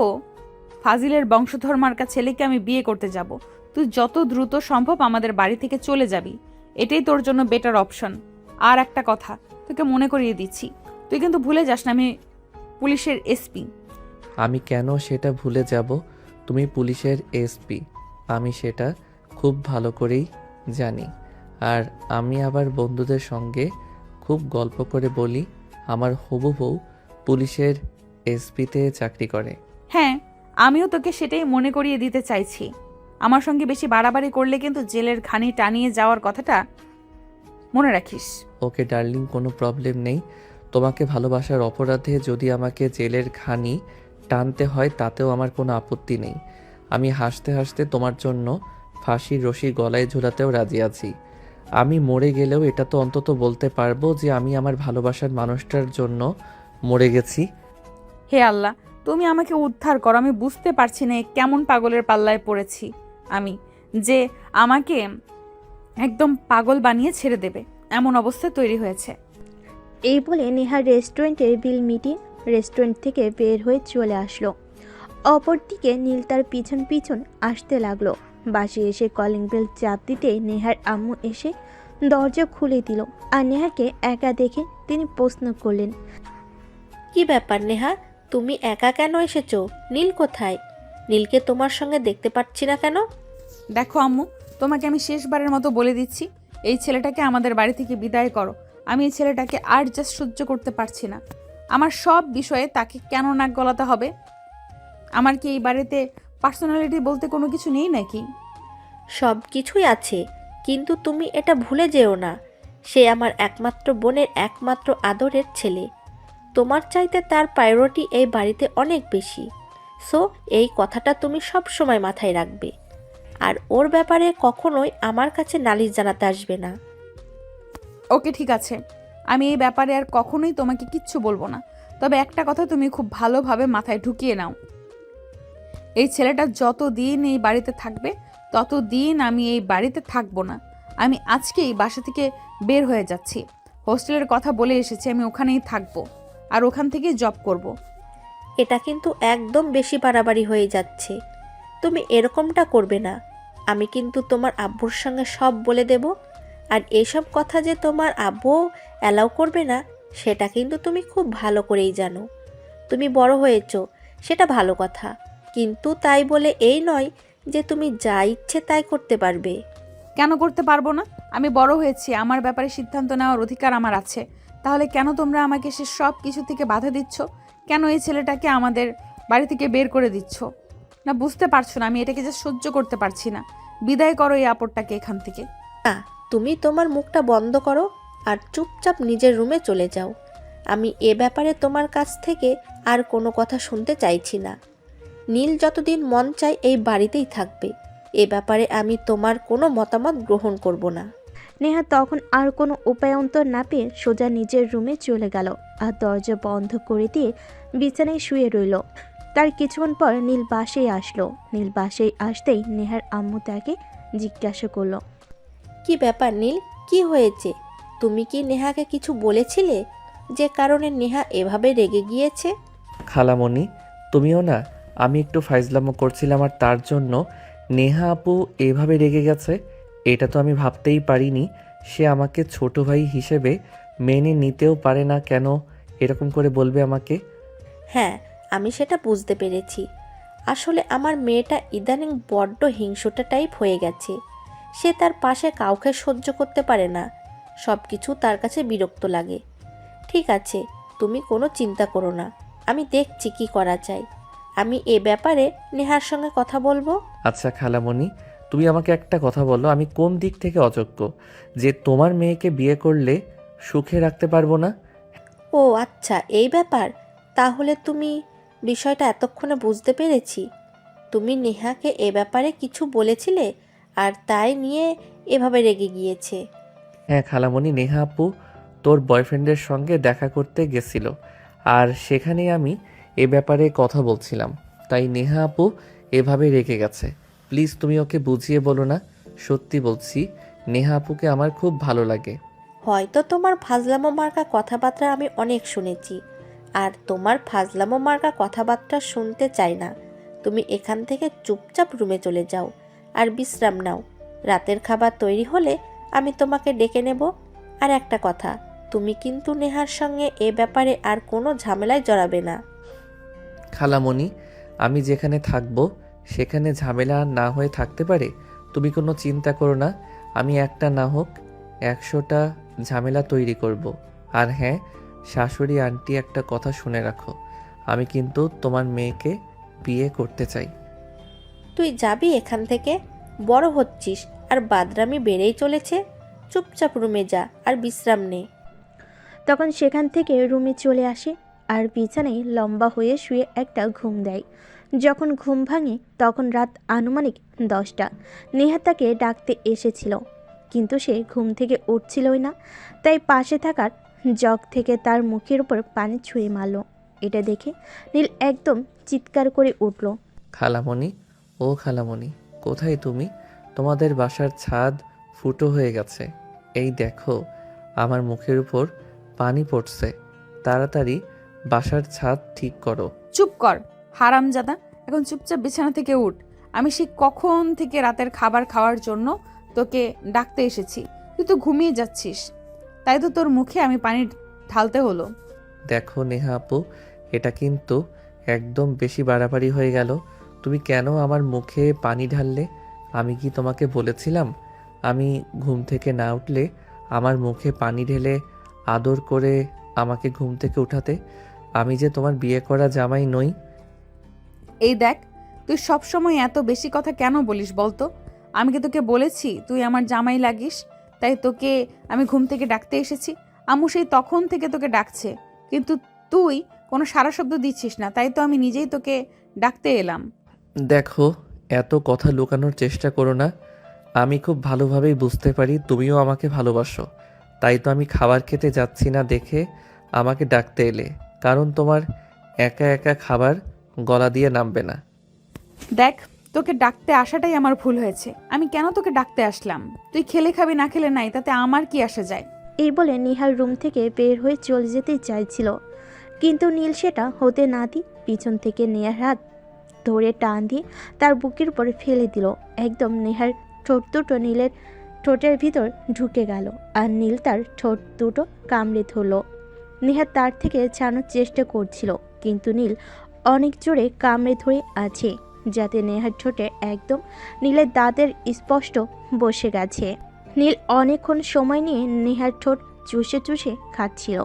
ফাজিলের বংশধর মার্কা ছেলেকে আমি বিয়ে করতে যাব। তুই যত দ্রুত সম্ভব আমাদের বাড়ি থেকে চলে যাবি, এটাই তোর জন্য বেটার অপশন। আর একটা কথা তোকে মনে করিয়ে দিচ্ছি, তুই কিন্তু ভুলে যাস না আমি পুলিশের এসপি। আমি কেন সেটা ভুলে যাব? তুমি পুলিশের এসপি, আমি সেটা খুব ভালো করেই জানি। আর আমি আবার বন্ধুদের সঙ্গে খুব গল্প করে বলি আমার হবু বউ পুলিশের এসপিতে চাকরি করে। হ্যাঁ, আমিও তোকে সেটাই মনে করিয়ে দিতে চাইছি। আমার সঙ্গে বেশি বাড়াবাড়ি করলে কিন্তু জেলের ঘানি টানিয়ে যাওয়ার কথাটা মনে রাখিস। ওকে ডার্লিং, কোনো প্রবলেম নেই। তোমাকে ভালোবাসার অপরাধে যদি আমাকে জেলের ঘানি টানতে হয় তাতেও আমার কোনো আপত্তি নেই। আমি হাসতে হাসতে তোমার জন্য ফাঁসির রশি গলায় ঝুলাতেও রাজি আছি। আমি মরে গেলেও এটা তো অন্তত বলতে পারবো যে আমি আমার ভালোবাসার মানুষটার জন্য মরে গেছি। হে আল্লাহ, তুমি আমাকে উদ্ধার করো। আমি বুঝতে পারছি না এ কেমন পাগলের পাল্লায় পড়েছি আমি, যে আমাকে একদম পাগল বানিয়ে ছেড়ে দেবে এমন অবস্থা তৈরি হয়েছে। এই বলে নেহা রেস্টুরেন্টের বিল মিটিয়ে রেস্টুরেন্ট থেকে বের হয়ে চলে আসলো। অপরদিকে নীল তার পিছন পিছন আসতে লাগলো। বাসে এসে কলিং বেল চাপ দিতে নেহার আম্মু এসে দরজা খুলে দিল। আর নেহাকে একা দেখে তিনি প্রশ্ন করলেন, কি ব্যাপার নেহা, তুমি একা কেন এসেছো? নীল কোথায়? নীলকে তোমার সঙ্গে দেখতে পাচ্ছি না কেন? দেখো আম্মু, তোমাকে আমি শেষবারের মতো বলে দিচ্ছি, এই ছেলেটাকে আমাদের বাড়ি থেকে বিদায় করো। আমি এই ছেলেটাকে আর জাস্ট সহ্য করতে পারছি না। আমার সব বিষয়ে তাকে কেন নাক গলাতে হবে? আমার কি এই বাড়িতে পার্সোনালিটি বলতে কোনো কিছু নেই নাকি? সব কিছুই আছে, কিন্তু তুমি এটা ভুলে যেও না, সে আমার একমাত্র বোনের একমাত্র আদরের ছেলে। তোমার চাইতে তার প্রায়োরিটি এই বাড়িতে অনেক বেশি। সো এই কথাটা তুমি সব সময় মাথায় রাখবে। আর ওর ব্যাপারে কখনোই আমার কাছে নালিশ জানাতে আসবে না। ওকে ঠিক আছে, আমি এই ব্যাপারে আর কখনোই তোমাকে কিচ্ছু বলবো না। তবে একটা কথা তুমি খুব ভালোভাবে মাথায় ঢুকিয়ে নাও, এই ছেলেটা যতদিন এই বাড়িতে থাকবে ততদিন আমি এই বাড়িতে থাকবো না। আমি আজকেই বাসা থেকে বের হয়ে যাচ্ছি। হোস্টেলের কথা বলে এসেছি, আমি ওখানেই থাকবো আর ওখান থেকে জব করব। এটা কিন্তু একদম বেশি বাড়াবাড়ি হয়ে যাচ্ছে। তুমি এরকমটা করবে না। আমি কিন্তু তোমার আব্বুর সঙ্গে সব বলে দেব। আর এসব কথা যে তোমার আব্বু অ্যালাউ করবে না সেটা কিন্তু তুমি খুব ভালো করেই জানো। তুমি বড় হয়েছো, সেটা ভালো কথা, কিন্তু তাই বলে এই নয় যে তুমি যা ইচ্ছে তাই করতে পারবে। কেন করতে পারবো না? আমি বড় হয়েছি, আমার ব্যাপারে সিদ্ধান্ত নেওয়ার অধিকার আমার আছে। তাহলে কেন তোমরা আমাকে সে সব কিছু থেকে বাধা দিচ্ছ? কেন এই ছেলেটাকে আমাদের বাড়ি থেকে বের করে দিচ্ছ? না বুঝতে পারছো না? আমি এটাকে যে সহ্য করতে পারছি না। বিদায় করো এই আপদটাকে এখান থেকে। না, তুমি তোমার মুখটা বন্ধ করো। আর চুপচাপ নিজের রুমে চলে যাও। আমি এ ব্যাপারে তোমার কাছ থেকে আর কোনো কথা শুনতে চাইছি না। নীল যতদিন মন চায় এই বাড়িতেই থাকবে। এ ব্যাপারে আমি তোমার কোনো মতামত গ্রহণ করব না। নেহা তখন আর কোনো উপায়ন্তর না পেয়ে সোজা নিজের রুমে চলে গেল আর দরজা বন্ধ করে দিয়ে বিছানায় শুয়ে রইল। তার কিছুক্ষণ পর নীল বাসায় আসলো। নীল বাসায় আসতেই নেহার আম্মু তাকে জিজ্ঞাসা করলো, কি ব্যাপার নীল, কি হয়েছে? তুমি কি নেহাকে কিছু বলেছিলে যে কারণে নেহা এভাবে রেগে গিয়েছে? খালামণি, তুমিও না, আমি একটু ফাইজলামো করছিলাম আর তার জন্য নেহা আপু এভাবে রেগে গেছে। এটা তো আমি ভাবতেই পারিনি সে আমাকে ছোট ভাই হিসেবে মেনে নিতেও পারে না। কেন এরকম করে বলবে আমাকে? হ্যাঁ, আমি সেটা বুঝতে পেরেছি। আসলে আমার মেয়েটা ইদানিং বড্ড হিংসুটে টাইপ হয়ে গেছে। সে তার পাশে কাউকে সহ্য করতে পারে না। সব কিছু তার কাছে বিরক্ত লাগে। ঠিক আছে, তুমি কোনো চিন্তা করো না, আমি দেখছি কি করা যায়। আমি এ ব্যাপারে নেহার সঙ্গে কথা বলবো। আচ্ছা খালামণি, তুমি আমাকে একটা কথা বলো, আমি কোন দিক থেকে অযোগ্য যে তোমার মেয়েকে বিয়ে করলে সুখে রাখতে পারবো না? ও আচ্ছা, এই ব্যাপার। তাহলে তুমি বিষয়টা এতক্ষণে বুঝতে পেরেছি। তুমি নেহাকে এ ব্যাপারে কিছু বলেছিলে আর তাই নিয়ে এভাবে রেগে গিয়েছে। হ্যাঁ খালামণি, নেহা আপু তোর বয়ফ্রেন্ডের সঙ্গে দেখা করতে গেছিল আর সেখানেই আমি এ ব্যাপারে কথা বলছিলাম, তাই নেহা আপু এভাবে রেগে গেছে। প্লিজ তুমি ওকে বুঝিয়ে বলো না। সত্যি বলছি, নেহা আপুকে আমার খুব ভালো লাগে। হয়তো তোমার ফাজলামো মার্কা কথাবার্তা আমি অনেক শুনেছি, আর তোমার ফাজলামো মার্কা কথাবার্তা শুনতে চাই না। তুমি এখান থেকে চুপচাপ রুমে চলে যাও আর বিশ্রাম নাও। রাতের খাবার তৈরি হলে আমি তোমাকে ডেকে নেব। আর একটা কথা, তুমি কিন্তু নেহার সঙ্গে এ ব্যাপারে আর কোনো ঝামেলায় জড়াবে না। খালামণি, আমি যেখানে থাকবো সেখানে ঝামেলা না হয়ে থাকতে পারে। তুমি কোনো চিন্তা করো না, আমি একটা না হোক 100টা ঝামেলা তৈরি করব। আর হ্যাঁ শাশুড়ি আন্টি, একটা কথা শুনে রাখো, আমি কিন্তু তোমার মেয়েকে বিয়ে করতে চাই। তুই যাবি এখান থেকে? বড় হচ্ছিস আর বাদরামি বেড়েই চলেছে। চুপচাপ রুমে যা আর বিশ্রাম নে। তখন সেখান থেকে রুমে চলে আসে আর বিছানায় লম্বা হয়ে শুয়ে একটা ঘুম দেয়। যখন ঘুম ভাঙে তখন রাত আনুমানিক 10টা। নেহা তাকে ডাকতে এসেছিল, কিন্তু সে ঘুম থেকে উঠছিলই না। তাই পাশে থাকার জগ থেকে তার মুখের উপর পানি ছুঁড়ে মারল। এটা দেখে নীল একদম চিৎকার করে উঠল। খালামণি, ও খালামণি, কোথায় তুমি? তোমাদের বাসার ছাদ ফুটো হয়ে গেছে। এই দেখো, আমার মুখের উপর পানি পড়ছে। তাড়াতাড়ি বাসার ছাদ ঠিক করো। চুপ কর হারামজাদা, এখন চুপচাপ বিছানা থেকে উঠ। আমি সে কখন থেকে রাতের খাবার খাওয়ার জন্য তোকে ডাকতে এসেছি, তুই তো ঘুমিয়ে যাচ্ছিস, তাই তো তোর মুখে আমি পানি ঢালতে হলো। দেখো নেহা আপু, এটা কিন্তু একদম বেশি বাড়াবাড়ি হয়ে গেল। তুমি কেন আমার মুখে পানি ঢাললে? আমি কি তোমাকে বলেছিলাম আমি ঘুম থেকে না উঠলে আমার মুখে পানি ঢেলে আদর করে আমাকে ঘুম থেকে উঠাতে? আমি যে তোমার বিয়ে করা জামাই নই। এই দেখ, তুই সবসময় এত বেশি কথা কেন বলিস বলতো? আমি কি তোকে বলেছি তুই আমার জামাই লাগিস? তাই তোকে আমি ঘুম থেকে ডাকতে এসেছি। আম্মু সেই তখন থেকে তোকে ডাকছে, কিন্তু তুই কোনো সাড়া শব্দ দিচ্ছিস না, তাই তো আমি নিজেই তোকে ডাকতে এলাম। দেখো, এত কথা লুকানোর চেষ্টা করো না। আমি খুব ভালোভাবেই বুঝতে পারি তুমিও আমাকে ভালোবাসো। তাই তো আমি খাবার খেতে যাচ্ছি না দেখে আমাকে ডাকতে এলে, কারণ তোমার একা একা খাবার গলা দিয়ে নামবে না। দেখ, তোকে ডাকতে আসাটাই আমার ভুল হয়েছে। আমি কেন তোকে ডাকতে আসলাম? তুই খেলে খাবি না খেলে নাই, তাতে আমার কি আসে যায়? এই বলে নিহার রুম থেকে বের হয়ে চলে যেতে চাইছিল, কিন্তু নীল সেটা হতে না দিয়ে পিছন থেকে নেহার হাত ধরে টান দিয়ে তার বুকের উপরে ফেলে দিল। একদম নেহার ঠোঁট দুটো নীলের ঠোঁটের ভিতর ঢুকে গেল আর নীল তার ঠোঁট দুটো কামড়ে ধরল। নেহা তার থেকে ছাড়ানোর চেষ্টা করছিল, কিন্তু নীল অনেক জোরে কামড়ে ধরে আছে, যাতে নেহার ঠোঁটে একদম নীলের দাঁতের স্পষ্ট বসে গেছে। নীল অনেকক্ষণ সময় নিয়ে নেহার ঠোঁট চুষে চুষে খাচ্ছিল।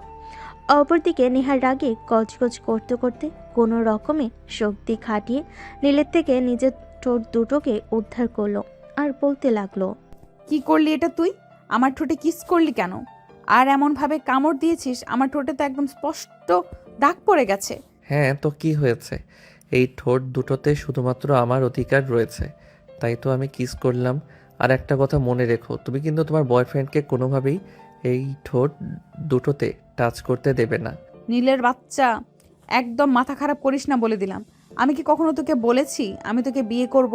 অপরদিকে নেহার রাগে গজগজ করতে করতে কোনো রকমে শক্তি খাটিয়ে নীলের থেকে নিজের ঠোঁট দুটোকে উদ্ধার করলো আর বলতে লাগলো, কি করলি এটা তুই? আমার ঠোঁটে কিস করলি কেন? আর এমনভাবে কামড় দিয়েছিস আমার ঠোঁটে তো একদম স্পষ্ট দাগ পড়ে গেছে। হ্যাঁ, তো কি হয়েছে? এই ঠোঁট দুটোতে শুধুমাত্র আমার অধিকার রয়েছে, তাই তো আমি কিস করলাম। আর একটা কথা মনে রেখো, তুমি কিন্তু তোমার বয়ফ্রেন্ডকে কোনোভাবেই এই ঠোঁট দুটোতে টাচ করতে দেবে না। নীলের বাচ্চা, একদম মাথা খারাপ করিস না বলে দিলাম। আমি কি কখনো তোকে বলেছি আমি তোকে বিয়ে করব?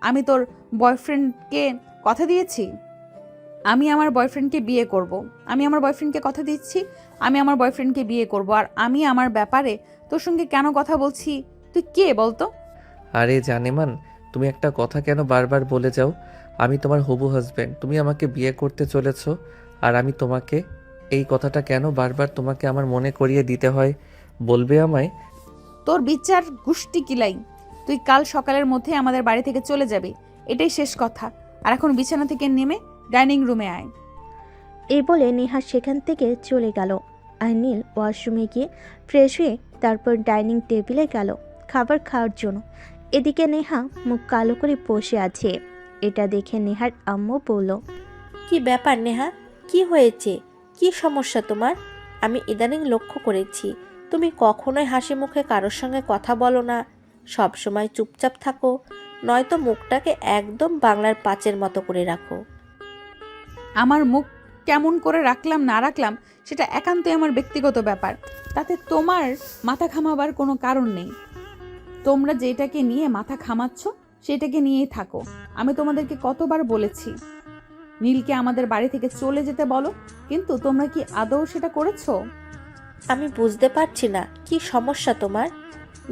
আমি তোর বয়ফ্রেন্ডকে কথা দিয়েছি আমি আমার বয়ফ্রেন্ডকে বিয়ে করব। আমি আমার বয়ফ্রেন্ডকে কথা দিচ্ছি আমি আমার বয়ফ্রেন্ডকে বিয়ে করব। আর আমি আমার ব্যাপারে তোর সঙ্গে কেন কথা বলছি? তুই কে বলতো? আরে জানেমান, তুমি একটা কথা কেন বারবার বলে যাও? আমি তোমার হবু হাজবেন্ড, তুমি আমাকে বিয়ে করতে চলেছো, আর আমি তোমাকে এই কথাটা কেন বারবার তোমাকে আমার মনে করিয়ে দিতে হয় বলবে আমায়? তোর বিচার গুষ্টি কিলাই। তুই কাল সকালের মধ্যে আমাদের বাড়ি থেকে চলে যাবি, এটাই শেষ কথা। আর এখন বিছানা থেকে নেমে ডাইনিং রুমে আয়। এই বলে নেহা সেখান থেকে চলে গেল। আর নীল ওয়াশরুমে গিয়ে ফ্রেশ হয়ে তারপর ডাইনিং টেবিলে গেল খাবার খাওয়ার জন্য। এদিকে নেহা মুখ কালো করে বসে আছে। এটা দেখে নেহার আম্মু বলল, কি ব্যাপার নেহা, কি হয়েছে? কি সমস্যা তোমার? আমি ইদানিং লক্ষ্য করেছি তুমি কখনোই হাসি মুখে কারোর সঙ্গে কথা বলো না, সব সময় চুপচাপ থাকো, নয়তো মুখটাকে একদম বাংলার পাঁচের মতো করে রাখো। আমার মুখ কেমন করে রাখলাম না রাখলাম সেটা একান্তই আমার ব্যক্তিগত ব্যাপার, তাতে তোমার মাথা ঘামাবার কোনো কারণ নেই। তোমরা যেটাকে নিয়ে মাথা ঘামাচ্ছ সেটাকে নিয়েই থাকো। আমি তোমাদেরকে কতবার বলেছি নীলকে আমাদের বাড়ি থেকে চলে যেতে বলো, কিন্তু তোমরা কি আদৌ সেটা করেছো? আমি বুঝতে পারছি না কি সমস্যা তোমার।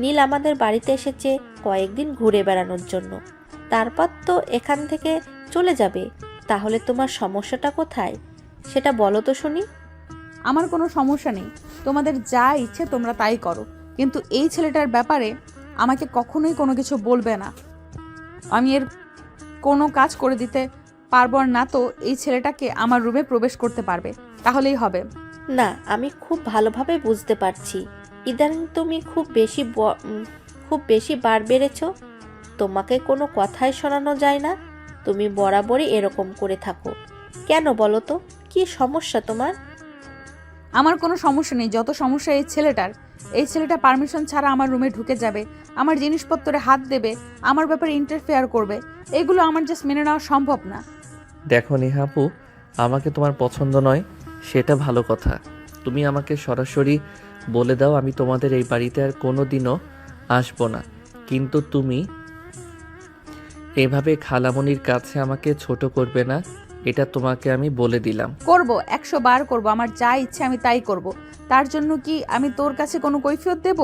নীল আমাদের বাড়িতে এসেছে কয়েকদিন ঘুরে বেড়ানোর জন্য, তারপর তো এখান থেকে চলে যাবে। তাহলে তোমার সমস্যাটা কোথায় সেটা বলো তো শুনি। আমার কোনো সমস্যা নেই, তোমাদের যা ইচ্ছে তোমরা তাই করো, কিন্তু এই ছেলেটার ব্যাপারে আমাকে কখনোই কোনো কিছু বলবে না। আমি এর কোনো কাজ করে দিতে পারবো না, তো এই ছেলেটাকে আমার রুমে প্রবেশ করতে পারবে, তাহলেই হবে। না, আমি খুব ভালোভাবে বুঝতে পারছি ইদানিং তুমি খুব বেশি বার বেড়েছ। তোমাকে কোনো কথাই শোনানো যায় না, তুমি বরাবরই এরকম করে থাকো। কেন বলো তো, কি সমস্যা তোমার? আমার কোনো সমস্যা নেই, যত সমস্যা এই ছেলেটার। এই ছেলেটা পারমিশন ছাড়া আমার রুমে ঢুকে যাবে, আমার জিনিসপত্রে হাত দেবে, আমার ব্যাপারে ইন্টারফেয়ার করবে। এগুলো আমার জাস্ট মেনে নেওয়া সম্ভব না। দেখো নেহাপু, আমাকে তোমার পছন্দ নয় সেটা ভালো কথা। তুমি আমাকে সরাসরি বলে দাও আমি তোমাদের এই বাড়িতে আর কোনো দিনও আসবো না, কিন্তু তুমি এভাবে খালামণির কাছে আমাকে ছোট করবে না, এটা তোমাকে আমি বলে দিলাম। করব, 100 বার করব, আমার যা ইচ্ছে আমি তাই করব। তার জন্য কি আমি তোর কাছে কোনো কৈফিয়ত দেব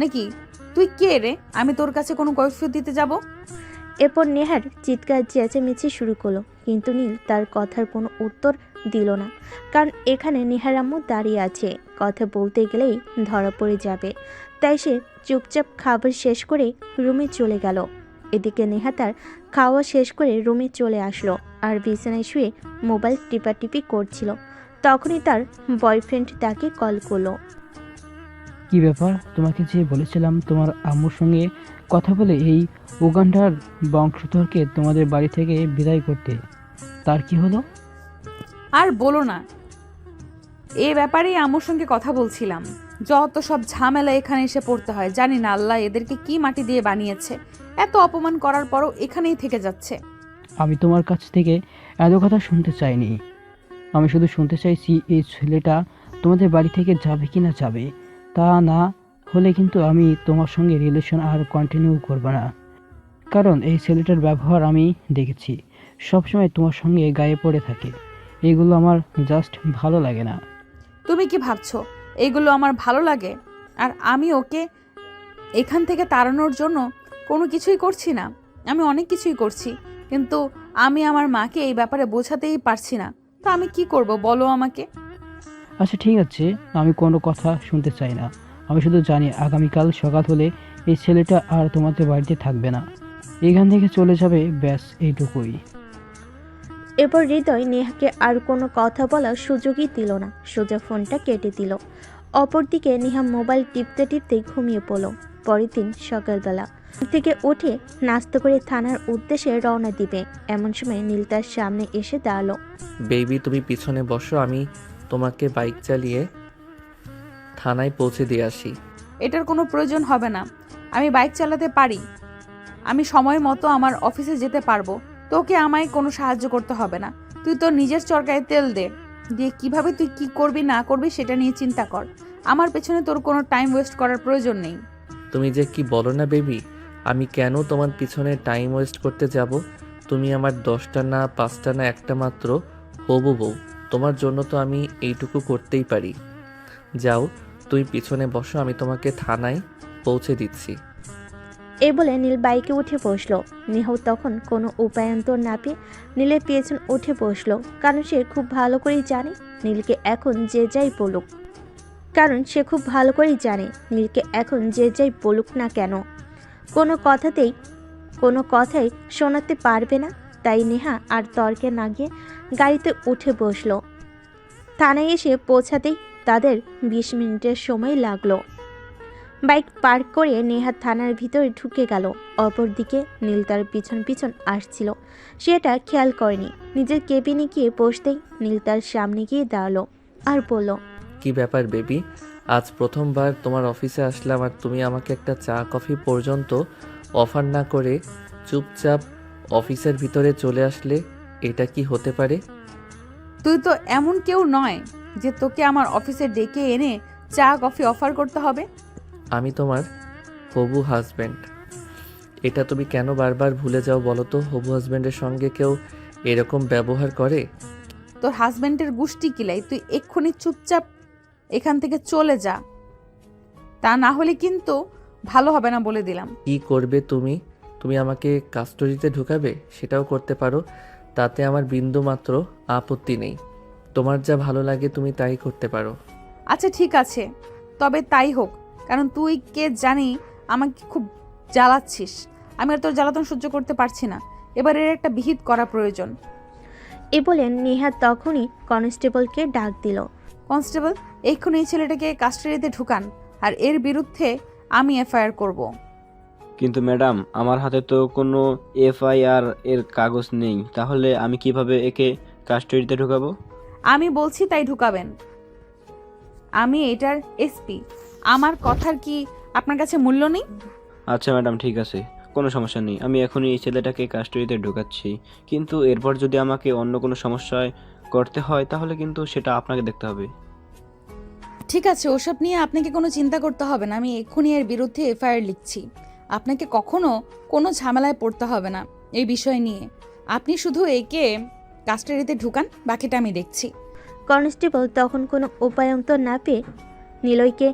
নাকি? তুই কে রে আমি তোর কাছে কোনো কৈফিয়ত দিতে যাব? এরপর নেহার চিৎকার চেঁচামেচি শুরু করলো, কিন্তু নীল তার কথার কোনো উত্তর দিল না। কারণ এখানে নেহার আম্মু দাঁড়িয়ে আছে, কথা বলতে গেলেই ধরা পড়ে যাবে। তাই সে চুপচাপ খাবার শেষ করে রুমে চলে গেল। এদিকে নেহা তার খাওয়া শেষ করে রুমে চলে আসলো আর বিছানায় শুয়ে মোবাইল টিপাটিপি করছিল। তখনই তার বয়ফ্রেন্ড তাকে কল করলো। কি ব্যাপার? তোমাকে যে বলেছিলাম তোমার আম্মুর সঙ্গে কথা বলে এই উগান্ডার বংশধরকে তোমাদের বাড়ি থেকে বিদায় করতে, তার কি হলো? আর বলো না, এ ব্যাপারেই আমার সঙ্গে কথা বলছিলাম। যত সব ঝামেলা এখানে এসে পড়তে হয়, জানি না আল্লাহ এদেরকে কি মাটি দিয়ে বানিয়েছে। এত অপমান করার পরও এখানেই থেকে যাচ্ছে। আমি তোমার কাছ থেকে এত কথা শুনতে চাইনি। আমি শুধু শুনতে চাইছি এই ছেলেটা তোমাদের বাড়ি থেকে যাবে কি না যাবে। তা না হলে কিন্তু আমি তোমার সঙ্গে রিলেশন আর কন্টিনিউ করব না। কারণ এই ছেলেটার ব্যবহার আমি দেখেছি, সবসময় তোমার সঙ্গে গায়ে পড়ে থাকে। এগুলো আমার জাস্ট ভালো লাগে না। তুমি কি ভাবছো এগুলো আমার ভালো লাগে? আর আমি ওকে এখান থেকে তাড়ানোর জন্য কোনো কিছুই করছি না, আমি অনেক কিছুই করছি, কিন্তু আমি আমার মাকে এই ব্যাপারে বোঝাতেই পারছি না। তো আমি কি করব বলো আমাকে? আচ্ছা ঠিক আছে, আমি কোনো কথা শুনতে চাই না। আমি শুধু জানি আগামীকাল সকাল হলে এই ছেলেটা আর তোমাদের বাড়িতে থাকবে না, এখান থেকে চলে যাবে, ব্যাস এইটুকুই। এরপর হৃদয় নেহাকে আর কোনো কথা বলার সুযোগই দিল না, সোজা ফোনটা কেটে দিল। অপরদিকে নেহা মোবাইল টিপতে টিপতে ঘুমিয়ে পড়ল। পরের দিন সকালবেলা থেকে উঠে নাস্তা করে থানার উদ্দেশ্যে রওনা দিবে এমন সময় নীল তার সামনে এসে দাঁড়ালো। বেবি তুমি পিছনে বসো, আমি তোমাকে বাইক চালিয়ে থানায় পৌঁছে দিয়ে আসি। এটার কোনো প্রয়োজন হবে না, আমি বাইক চালাতে পারি। আমি সময় মতো আমার অফিসে যেতে পারবো। তোকে আমায় কোনো সাহায্য করতে হবে না। তুই তোর নিজের চরকায় তেল দিয়ে কিভাবে তুই কি করবি না করবি সেটা নিয়ে চিন্তা কর। আমার পেছনে তোর কোনো টাইম ওয়েস্ট করার প্রয়োজন নেই। তুমি যে কি বলো না বেবি, আমি কেন তোমার পিছনে টাইম ওয়েস্ট করতে যাব? তুমি আমার 10টা না 5টা না একটা মাত্র হবু বউ। তোমার জন্য তো আমি এইটুকু করতেই পারি। যাও তুই পিছনে বসো, আমি তোমাকে থানায় পৌঁছে দিচ্ছি। এই বলে নীল বাইকে উঠে বসলো। নেহাও তখন কোনো উপায়ন্তর না পেয়ে নীলের পেছন উঠে বসলো, কারণ সে খুব ভালো করেই জানে নীলকে এখন যে যাই বলুক না কেন কোনো কথাই শোনাতে পারবে না। তাই নেহা আর তর্কে না গিয়ে গাড়িতে উঠে বসলো। থানায় এসে পৌঁছাতেই তাদের 20 মিনিটের সময় লাগলো। বাইক পার্ক করে নেহা থানার ভিতরে ঢুকে গেল। অপরদিকে নীল তার পিছন পিছন আসছিল, সেটা খেয়াল করেনি। নিজের কেবিনে গিয়ে বসতেই নীল তার সামনে গিয়ে দাঁড়ালো আর বলল, কি ব্যাপার বেবি, আজ প্রথমবার তোমার অফিসে আসলাম আর তুমি আমাকে একটা চা কফি পর্যন্ত অফার না করে চুপচাপ অফিসের ভিতরে চলে আসলে, এটা কি হতে পারে? তুই তো এমন কেউ নয় যে তোকে আমার অফিসে ডেকে এনে চা কফি অফার করতে হবে। আমি তোমার হবু হাজব্যান্ড। এটা তুমি কেন বারবার ভুলে যাও বলো তো? হবু হাজব্যান্ডের সঙ্গে কেউ এরকম ব্যবহার করে? তোর হাজবেন্ডের গুষ্টি কিলাই, তুই এক্ষুনি চুপচাপ এখান থেকে চলে যা। তা না হলে কিন্তু ভালো হবে না বলে দিলাম। কি করবে তুমি? তুমি আমাকে কাস্টডিতে ঢুকাবে? সেটাও করতে পারো, তাতে আমার বিন্দু মাত্র আপত্তি নেই। তোমার যা ভালো লাগে তুমি তাই করতে পারো। আচ্ছা ঠিক আছে, তবে তাই হোক, কারণ তুই কে জানি আমাকে খুব জ্বালাচ্ছিস। আমি আর তোর জ্বালাতন সহ্য করতে পারছি না। এবার এর একটা বিহিত করা প্রয়োজন। এ বলে নেহা তখনই কনস্টেবলকে ডাক দিল। কনস্টেবল, এক্ষুনি এই ছেলেটাকে কাস্টাডিতে ঢুকান, আর এর বিরুদ্ধে আমি এফআইআর করব। কিন্তু ম্যাডাম, আমার হাতে তো কোনো এফআইআর এর কাগজ নেই, তাহলে আমি কিভাবে একে কাস্টডিতে ঢোকাবো? আমি বলছি তাই ঢুকাবেন। আমি এটার এসপি, আমার কথার কি আপনার কাছে মূল্য নেই? আচ্ছা ম্যাডাম, ঠিক আছে, কোনো সমস্যা নেই, আমি এখনই এই ছেলেটাকে কাস্টডিতে ঢোকাচ্ছি। কিন্তু এরপর যদি আমাকে অন্য কোনো সমস্যায় করতে হয় তাহলে কিন্তু সেটা আপনাকে দেখতে হবে। ঠিক আছে, ওসব নিয়ে আপনাকে কোনো চিন্তা করতে হবে না। আমি এক্ষুনি এর বিরুদ্ধে এফআইআর লিখছি। আপনাকে কখনো কোনো ঝামেলায় পড়তে হবে না এই বিষয় নিয়ে। আপনি শুধু একে কাস্টাডিতে ঢুকান, বাকিটা আমি দেখছি। কনস্টেবল তখন কোনো উপায়ন্তর না পেয়ে নিলয়কে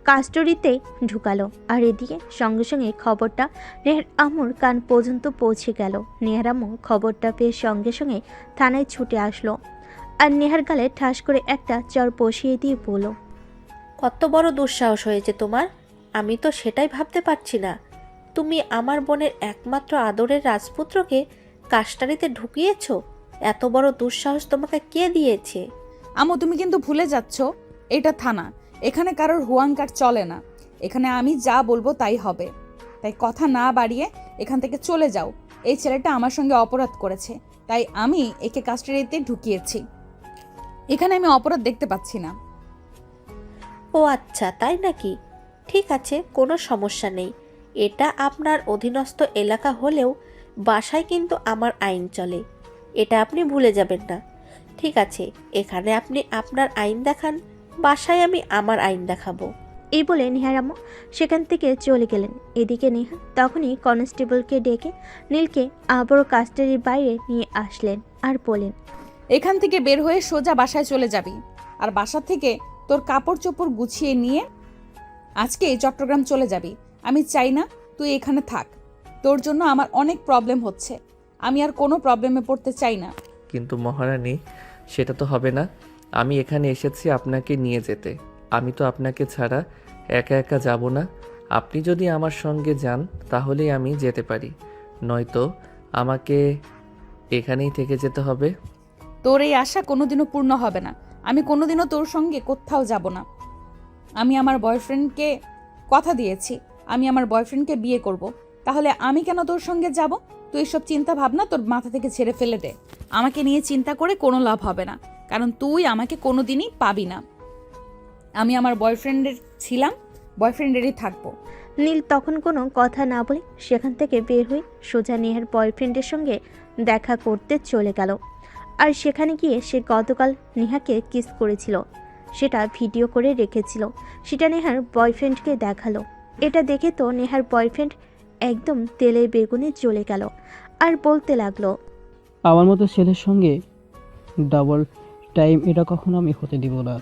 কাস্টডিতে ঢুকালো। আর এদিকে সঙ্গে সঙ্গে খবরটা নেহার আম্মুর কান পর্যন্ত পৌঁছে গেল। নেহার আম্মু খবরটা পেয়ে সঙ্গে সঙ্গে থানায় ছুটে আসলো আর নেহার গালে ঠাস করে একটা চর বসিয়ে দিয়ে বলল, কত বড় দুঃসাহস হয়েছে তোমার! আমি তো সেটাই ভাবতে পারছি না। তুমি আমার বোনের একমাত্র আদরের রাজপুত্রকে কাস্টাডিতে ঢুকিয়েছো? এত বড় দুঃসাহস তোমাকে কে দিয়েছে? আম্মু, তুমি কিন্তু ভুলে যাচ্ছ, এটা থানা। এখানে কারোর হুয়াঙ্কার চলে না। এখানে আমি যা বলবো তাই হবে। তাই কথা না বাড়িয়ে এখান থেকে চলে যাও। এই ছেলেটা আমার সঙ্গে অপরাধ করেছে, তাই আমি একে কাস্টাডিতে ঢুকিয়েছি। এখানে আমি অপরাধ দেখতে পাচ্ছি না। ও আচ্ছা, তাই নাকি? ঠিক আছে, কোনো সমস্যা নেই। এটা আপনার অধীনস্থ এলাকা হলেও বাসায় কিন্তু আমার আইন চলে, এটা আপনি ভুলে যাবেন না। ঠিক আছে, এখানে আপনি আপনার আইন দেখান, বাসায় আমি আমার আইন দেখাবো। এই বলে নেহার আম্মু সেখান থেকে চলে গেলেন। এদিকে নেহা তখনই কনস্টেবলকে ডেকে নীলকে আবারও কাস্টাডির বাইরে নিয়ে আসলেন আর বলেন, এখান থেকে বের হয়ে সোজা বাসায় চলে যাবি। আর বাসা থেকে তোর কাপড় চোপড় গুছিয়ে নিয়ে আজকে চট্টগ্রাম চলে যাবি। আমি চাই না তুই এখানে থাক। তোর জন্য আমার অনেক প্রবলেম হচ্ছে। আমি আর কোনো প্রবলেমে পড়তে চাই না। কিন্তু মহারানী, সেটা তো হবে না। আমি এখানে এসেছি আপনাকে নিয়ে যেতে। আমি তো আপনাকে ছাড়া একা একা যাব না। আপনি যদি আমার সঙ্গে যান তাহলেই আমি যেতে পারি, নয়তো আমাকে এখানেই থেকে যেতে হবে। তোর এই আশা কোনোদিনও পূর্ণ হবে না। আমি কোনোদিনও তোর সঙ্গে কোথাও যাব না। আমি আমার বয়ফ্রেন্ডকে কথা দিয়েছি আমি আমার বয়ফ্রেন্ডকে বিয়ে করব। তাহলে আমি কেন তোর সঙ্গে যাব? তুই এসব চিন্তা ভাবনা তোর মাথা থেকে ছেড়ে ফেলে দে। আমাকে নিয়ে চিন্তা করে কোনো লাভ হবে না, কারণ তুই আমাকে কোনো দিনই পাবি না। আমি আমার বয়ফ্রেন্ডের ছিলাম, বয়ফ্রেন্ডেরই থাকবো। নীল তখন কোনো কথা না বলে সেখান থেকে বের হয়ে সোজা নেহার বয়ফ্রেন্ডের সঙ্গে দেখা করতে চলে গেল। আর সেখানে গিয়ে সে গতকাল নেহাকে কিস করেছিল, সেটা ভিডিও করে রেখেছিল, সেটা নেহার বয়ফ্রেন্ডকে দেখালো। এটা দেখে তো নেহার বয়ফ্রেন্ড একদম তেলে বেগুনে চলে গেল আর বলতে লাগলো, আমার মতো ছেলের সঙ্গে ডাবল টাইম এটা কখনো আমি হতে দিব না।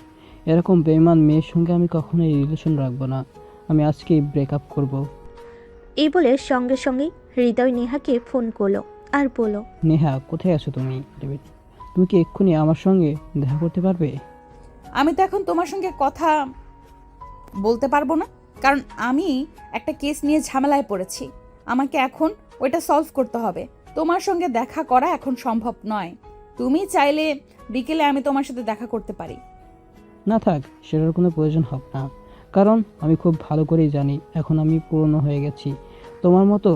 এরকম বেইমান মেয়ের সঙ্গে আমি কখনোই রিলেশন রাখবো না। আমি আজকেই ব্রেকআপ করব। এই বলে সঙ্গে সঙ্গেই হৃদয় নেহাকে ফোন করলো আর বলল, নেহা, কোথায় আছো তুমি? তুমি কি এক্ষুনি আমার সঙ্গে দেখা করতে পারবে? আমি তো এখন তোমার সঙ্গে কথা বলতে পারবো না, কারণ আমি একটা কেস নিয়ে ঝামেলায় পড়েছি। আমাকে এখন ওইটা সলভ করতে হবে। তোমার সঙ্গে দেখা করা এখন সম্ভব নয়। তুমি চাইলে বিকেলে আমি তোমার সাথে দেখা করতে পারি। না থাক, সেটার কোনো প্রয়োজন হবে না। কারণ আমি খুব ভালো করেই জানি এখন আমি পুরনো হয়ে গেছি। তোমার মতো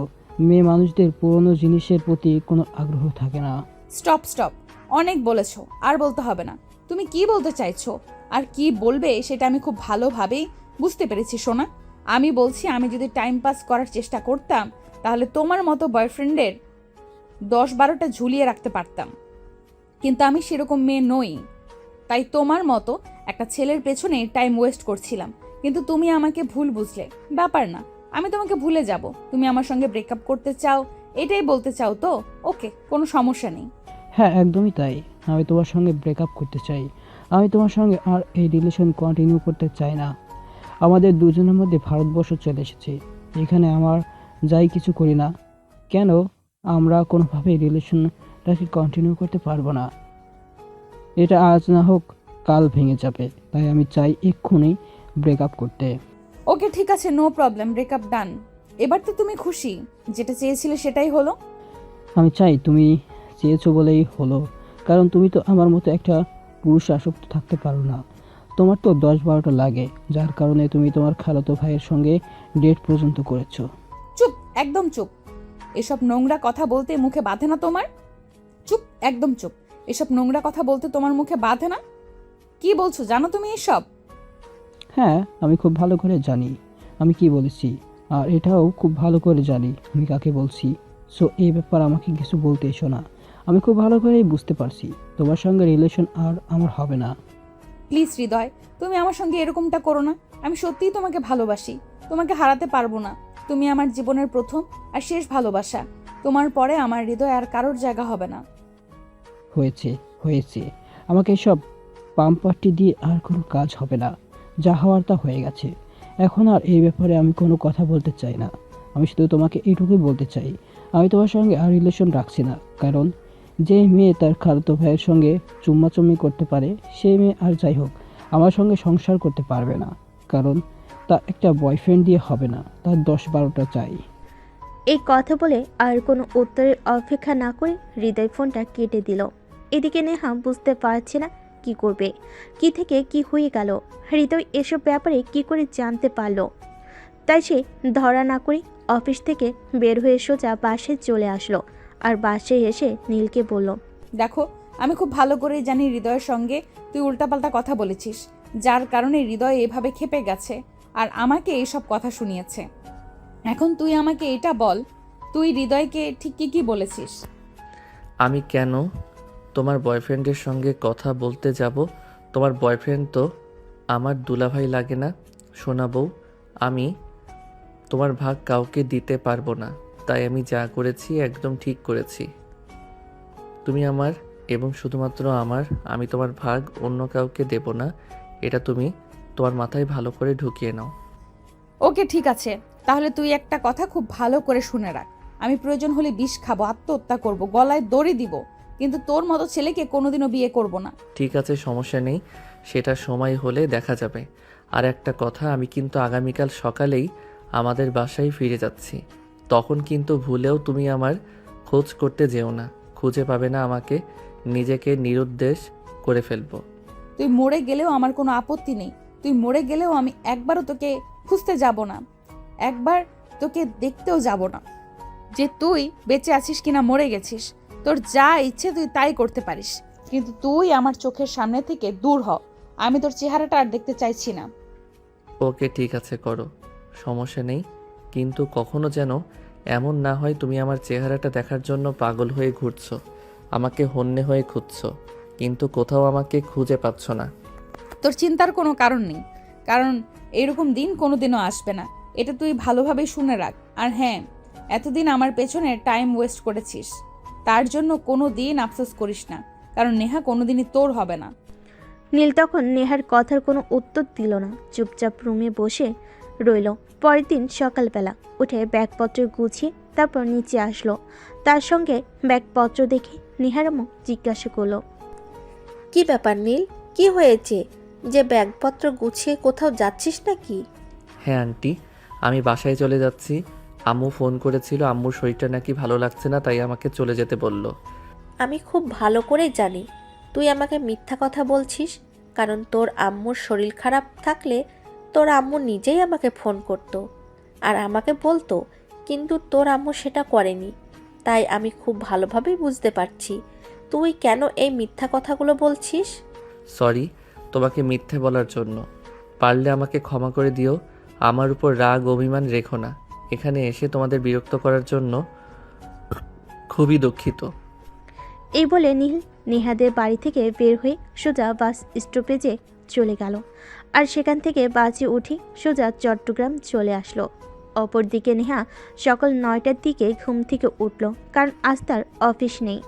মেয়ে মানুষদের পুরনো জিনিসের প্রতি কোনো আগ্রহ থাকে না। স্টপ স্টপ, অনেক বলেছো, আর বলতে হবে না। তুমি কি বলতে চাইছো আর কি বলবে সেটা আমি খুব ভালোভাবেই বুঝতে পেরেছি সোনা। আমি বলছি, আমি যদি টাইম পাস করার চেষ্টা করতাম তাহলে তোমার মতো বয়ফ্রেন্ডের 10-12টা ঝুলিয়ে রাখতে পারতাম, কিন্তু আমি সেরকম মেয়ে নই। তাই তোমার মতো একটা ছেলের পেছনে টাইম ওয়েস্ট করছিলাম, কিন্তু তুমি আমাকে ভুল বুঝলে। ব্যাপার না, আমি তোমাকে ভুলে যাব। তুমি আমার সঙ্গে ব্রেকআপ করতে চাও, এটাই বলতে চাও তো? ওকে, কোনো সমস্যা নেই। হ্যাঁ, একদমই তাই। আমি তোমার সঙ্গে ব্রেকআপ করতে চাই। আমি তোমার সঙ্গে আর এই রিলেশন কন্টিনিউ করতে চাই না। আমাদের দুজনের মধ্যে ভারতবর্ষ চলে এসেছে। এখানে আমার যাই কিছু করি না কেন, আমরা কোনোভাবেই রিলেশনটাকে কন্টিনিউ করতে পারবো না। এটা আজ না হোক কাল ভেঙে যাবে। তাই আমি চাই এক্ষুনি ব্রেকআপ করতে। ওকে ঠিক আছে, নো প্রবলেম, ব্রেকআপ ডান। এবার তো তুমি খুশি? যেটা চেয়েছিলে সেটাই হলো। আমি চাই তুমি চেয়েছো বলেই হলো, কারণ তুমি তো আমার মতো একটা পুরুষ আসক্ত থাকতে পারো না। তোমার তো 10-12টা লাগে, যার কারণে তুমি তোমার খালাতো ভাইয়ের সঙ্গে ডেট পর্যন্ত করেছো। চুপ, একদম চুপ। এসব নোংরা কথা বলতে মুখে বাঁধে না তোমার? চুপ, একদম চুপ। এসব নোংরা কথা বলতে তোমার মুখে বাঁধে না? কি বলছো জানো তুমি এসব? হ্যাঁ, আমি খুব ভালো করে জানি আমি কি বলেছি, আর এটাও খুব ভালো করে জানি আমি কাকে বলছি। সো এই ব্যাপার আমাকে কিছু বলতে এসো না। আমি খুব ভালো করেই বুঝতে পারছি তোমার সঙ্গে রিলেশন আর আমার হবে না। প্লিজ হৃদয়, তুমি আমার সঙ্গে এরকমটা করো না। আমি সত্যিই তোমাকে ভালোবাসি, তোমাকে হারাতে পারবো না। তুমি আমার জীবনের প্রথম আর শেষ ভালোবাসা। তোমার পরে আমার হৃদয় আর কারোর জায়গা হবে না। হয়েছে হয়েছে, আমাকে এসব পাম্পারটি দিয়ে আর কোনো কাজ হবে না। যা হওয়ার তা হয়ে গেছে। এখন আর এই ব্যাপারে আমি কোনো কথা বলতে চাই না। আমি শুধু তোমাকে এইটুকুই বলতে চাই, আমি তোমার সঙ্গে আর রিলেশন রাখছি না। কারণ যে মেয়ে তার খালাতো ভাইয়ের সঙ্গে চুম্মাচুম্মি করতে পারে, সেই মেয়ে আর যাই হোক আমার সঙ্গে সংসার করতে পারবে না। কারণ তার একটা বয়ফ্রেন্ড দিয়ে হবে না, তার 10-12টা চাই। এই কথা বলে আর কোনো উত্তরের অপেক্ষা না করে হৃদয় ফোনটা কেটে দিল। এদিকে নেহা বুঝতে পারছে না কি করবে, কি থেকে কি হয়ে গেল। হৃদয় এসব ব্যাপারে কি করে জানতে পারলো। তাই সে ধরা না করে অফিস থেকে বের হয়ে সোজা বাসায় চলে আসলো। আর বাসায় এসে নীলকে বলল, দেখো, আমি খুব ভালো করেই জানি হৃদয়ের সঙ্গে তুই উল্টাপাল্টা কথা বলেছিস, যার কারণে হৃদয় এভাবে ক্ষেপে গেছে আর আমাকে এইসব কথা শুনিয়েছে। এখন তুই আমাকে এটা বল, তুই হৃদয়কে ঠিক কি কি বলেছিস? আমি কেন তোমার বয়ফ্রেন্ডের সঙ্গে কথা বলতে যাব? তোমার বয়ফ্রেন্ড তো আমার দুলাভাই লাগে না? শোনা বউ, আমি তোমার ভাগ কাউকে দিতে পারবো না। তাই আমি যা করেছি একদম ঠিক করেছি। তুমি আমার এবং শুধুমাত্র আমার, আমি তোমার ভাগ অন্য কাউকে দেব না। এটা তুমি তোমার মাথায় ভালো করে ঢুকিয়ে নাও। ওকে ঠিক আছে, তাহলে তুই একটা কথা খুব ভালো করে শুনে রাখ। আমি প্রয়োজন হলে বিষ খাবো, আত্মহত্যা করব, গলায় দড়ি দিব, কিন্তু তোর মতো ছেলেকে কোনোদিনও বিয়ে করব না। ঠিক আছে, সমস্যা নেই, সেটা সময় হলে দেখা যাবে। আর একটা কথা, আমি কিন্তু আগামীকাল সকালেই আমাদের বাসায় ফিরে যাচ্ছি। তখন কিন্তু ভুলেও তুমি আমার খোঁজ করতে যেও না। খুঁজে পাবে না আমাকে, নিজেকে নিরুদ্দেশ করে ফেলবো। তুই মরে গেলেও আমার কোনো আপত্তি নেই। তুই মরে গেলেও আমি একবারও তোকে খুঁজতে যাব না, একবার তোকে দেখতেও যাব না যে তুই বেঁচে আছিস কিনা মরে গেছিস। তোর যা ইচ্ছে তুই তাই করতে পারিস, কিন্তু তুই আমার চোখের সামনে থেকে দূর হ। আমি তোর চেহারাটা আর দেখতে চাইছি না। ওকে ঠিক আছে করো, সমস্যা নেই, কিন্তু কখনো যেন এমন না হয় তুমি আমার চেহারাটা দেখার জন্য পাগল হয়ে ঘুরছো, আমাকে হন্যে হয়ে খুঁজছো, কিন্তু কোথাও আমাকে খুঁজে পাচ্ছ না। তোর চিন্তার কোনো কারণ নেই, কারণ এরকম দিন কোনোদিনও আসবে না, এটা তুই ভালোভাবে শুনে রাখ। আর হ্যাঁ, এতদিন আমার পেছনে টাইম ওয়েস্ট করেছিস, তার জন্য কোনো দিন আফসোস করিস না, কারণ নেহা কোনোদিনই তোর হবে না। নীল তখন নেহার কথার কোনো উত্তর দিল না, চুপচাপ রুমে বসে রইল। পরের দিন সকালবেলা উঠে ব্যাগপত্র গুছিয়ে তারপর নিচে আসলো। তার সঙ্গে ব্যাগপত্র দেখে নেহার আম্মু জিজ্ঞাসা করলো, কি ব্যাপার নীল, কি হয়েছে? যে ব্যাগপত্র গুছিয়ে কোথাও যাচ্ছিস নাকি? হ্যাঁ আন্টি, আমি বাসায় চলে যাচ্ছি। আম্মু ফোন করেছিল, আম্মুর শরীরটা নাকি ভালো লাগছে না, তাই আমাকে চলে যেতে বলল। আমি খুব ভালো করেই জানি তুই আমাকে মিথ্যা কথা বলছিস, কারণ তোর আম্মুর শরীর খারাপ থাকলে তোর আম্মু নিজেই আমাকে ফোন করতো আর আমাকে বলতো, কিন্তু তোর আম্মু সেটা করেনি। তাই আমি খুব ভালোভাবেই বুঝতে পারছি তুই কেন এই মিথ্যা কথাগুলো বলছিস। সরি তোমাকে মিথ্যে বলার জন্য, পারলে আমাকে ক্ষমা করে দিও। আমার উপর রাগ অভিমান রেখো না, এখানে এসে তোমাদের বিরক্ত করার জন্য খুবই দুঃখিত। এই বলে নীল নেহাদের বাড়ি থেকে বের হয়ে সোজা বাস স্টপেজে চলে গেল। আর সেখান থেকে বাসে উঠে সোজা চট্টগ্রাম চলে আসলো। অপরদিকে নেহা সকাল 9টার দিকে ঘুম থেকে উঠল, কারণ আজ তার অফিস নেই।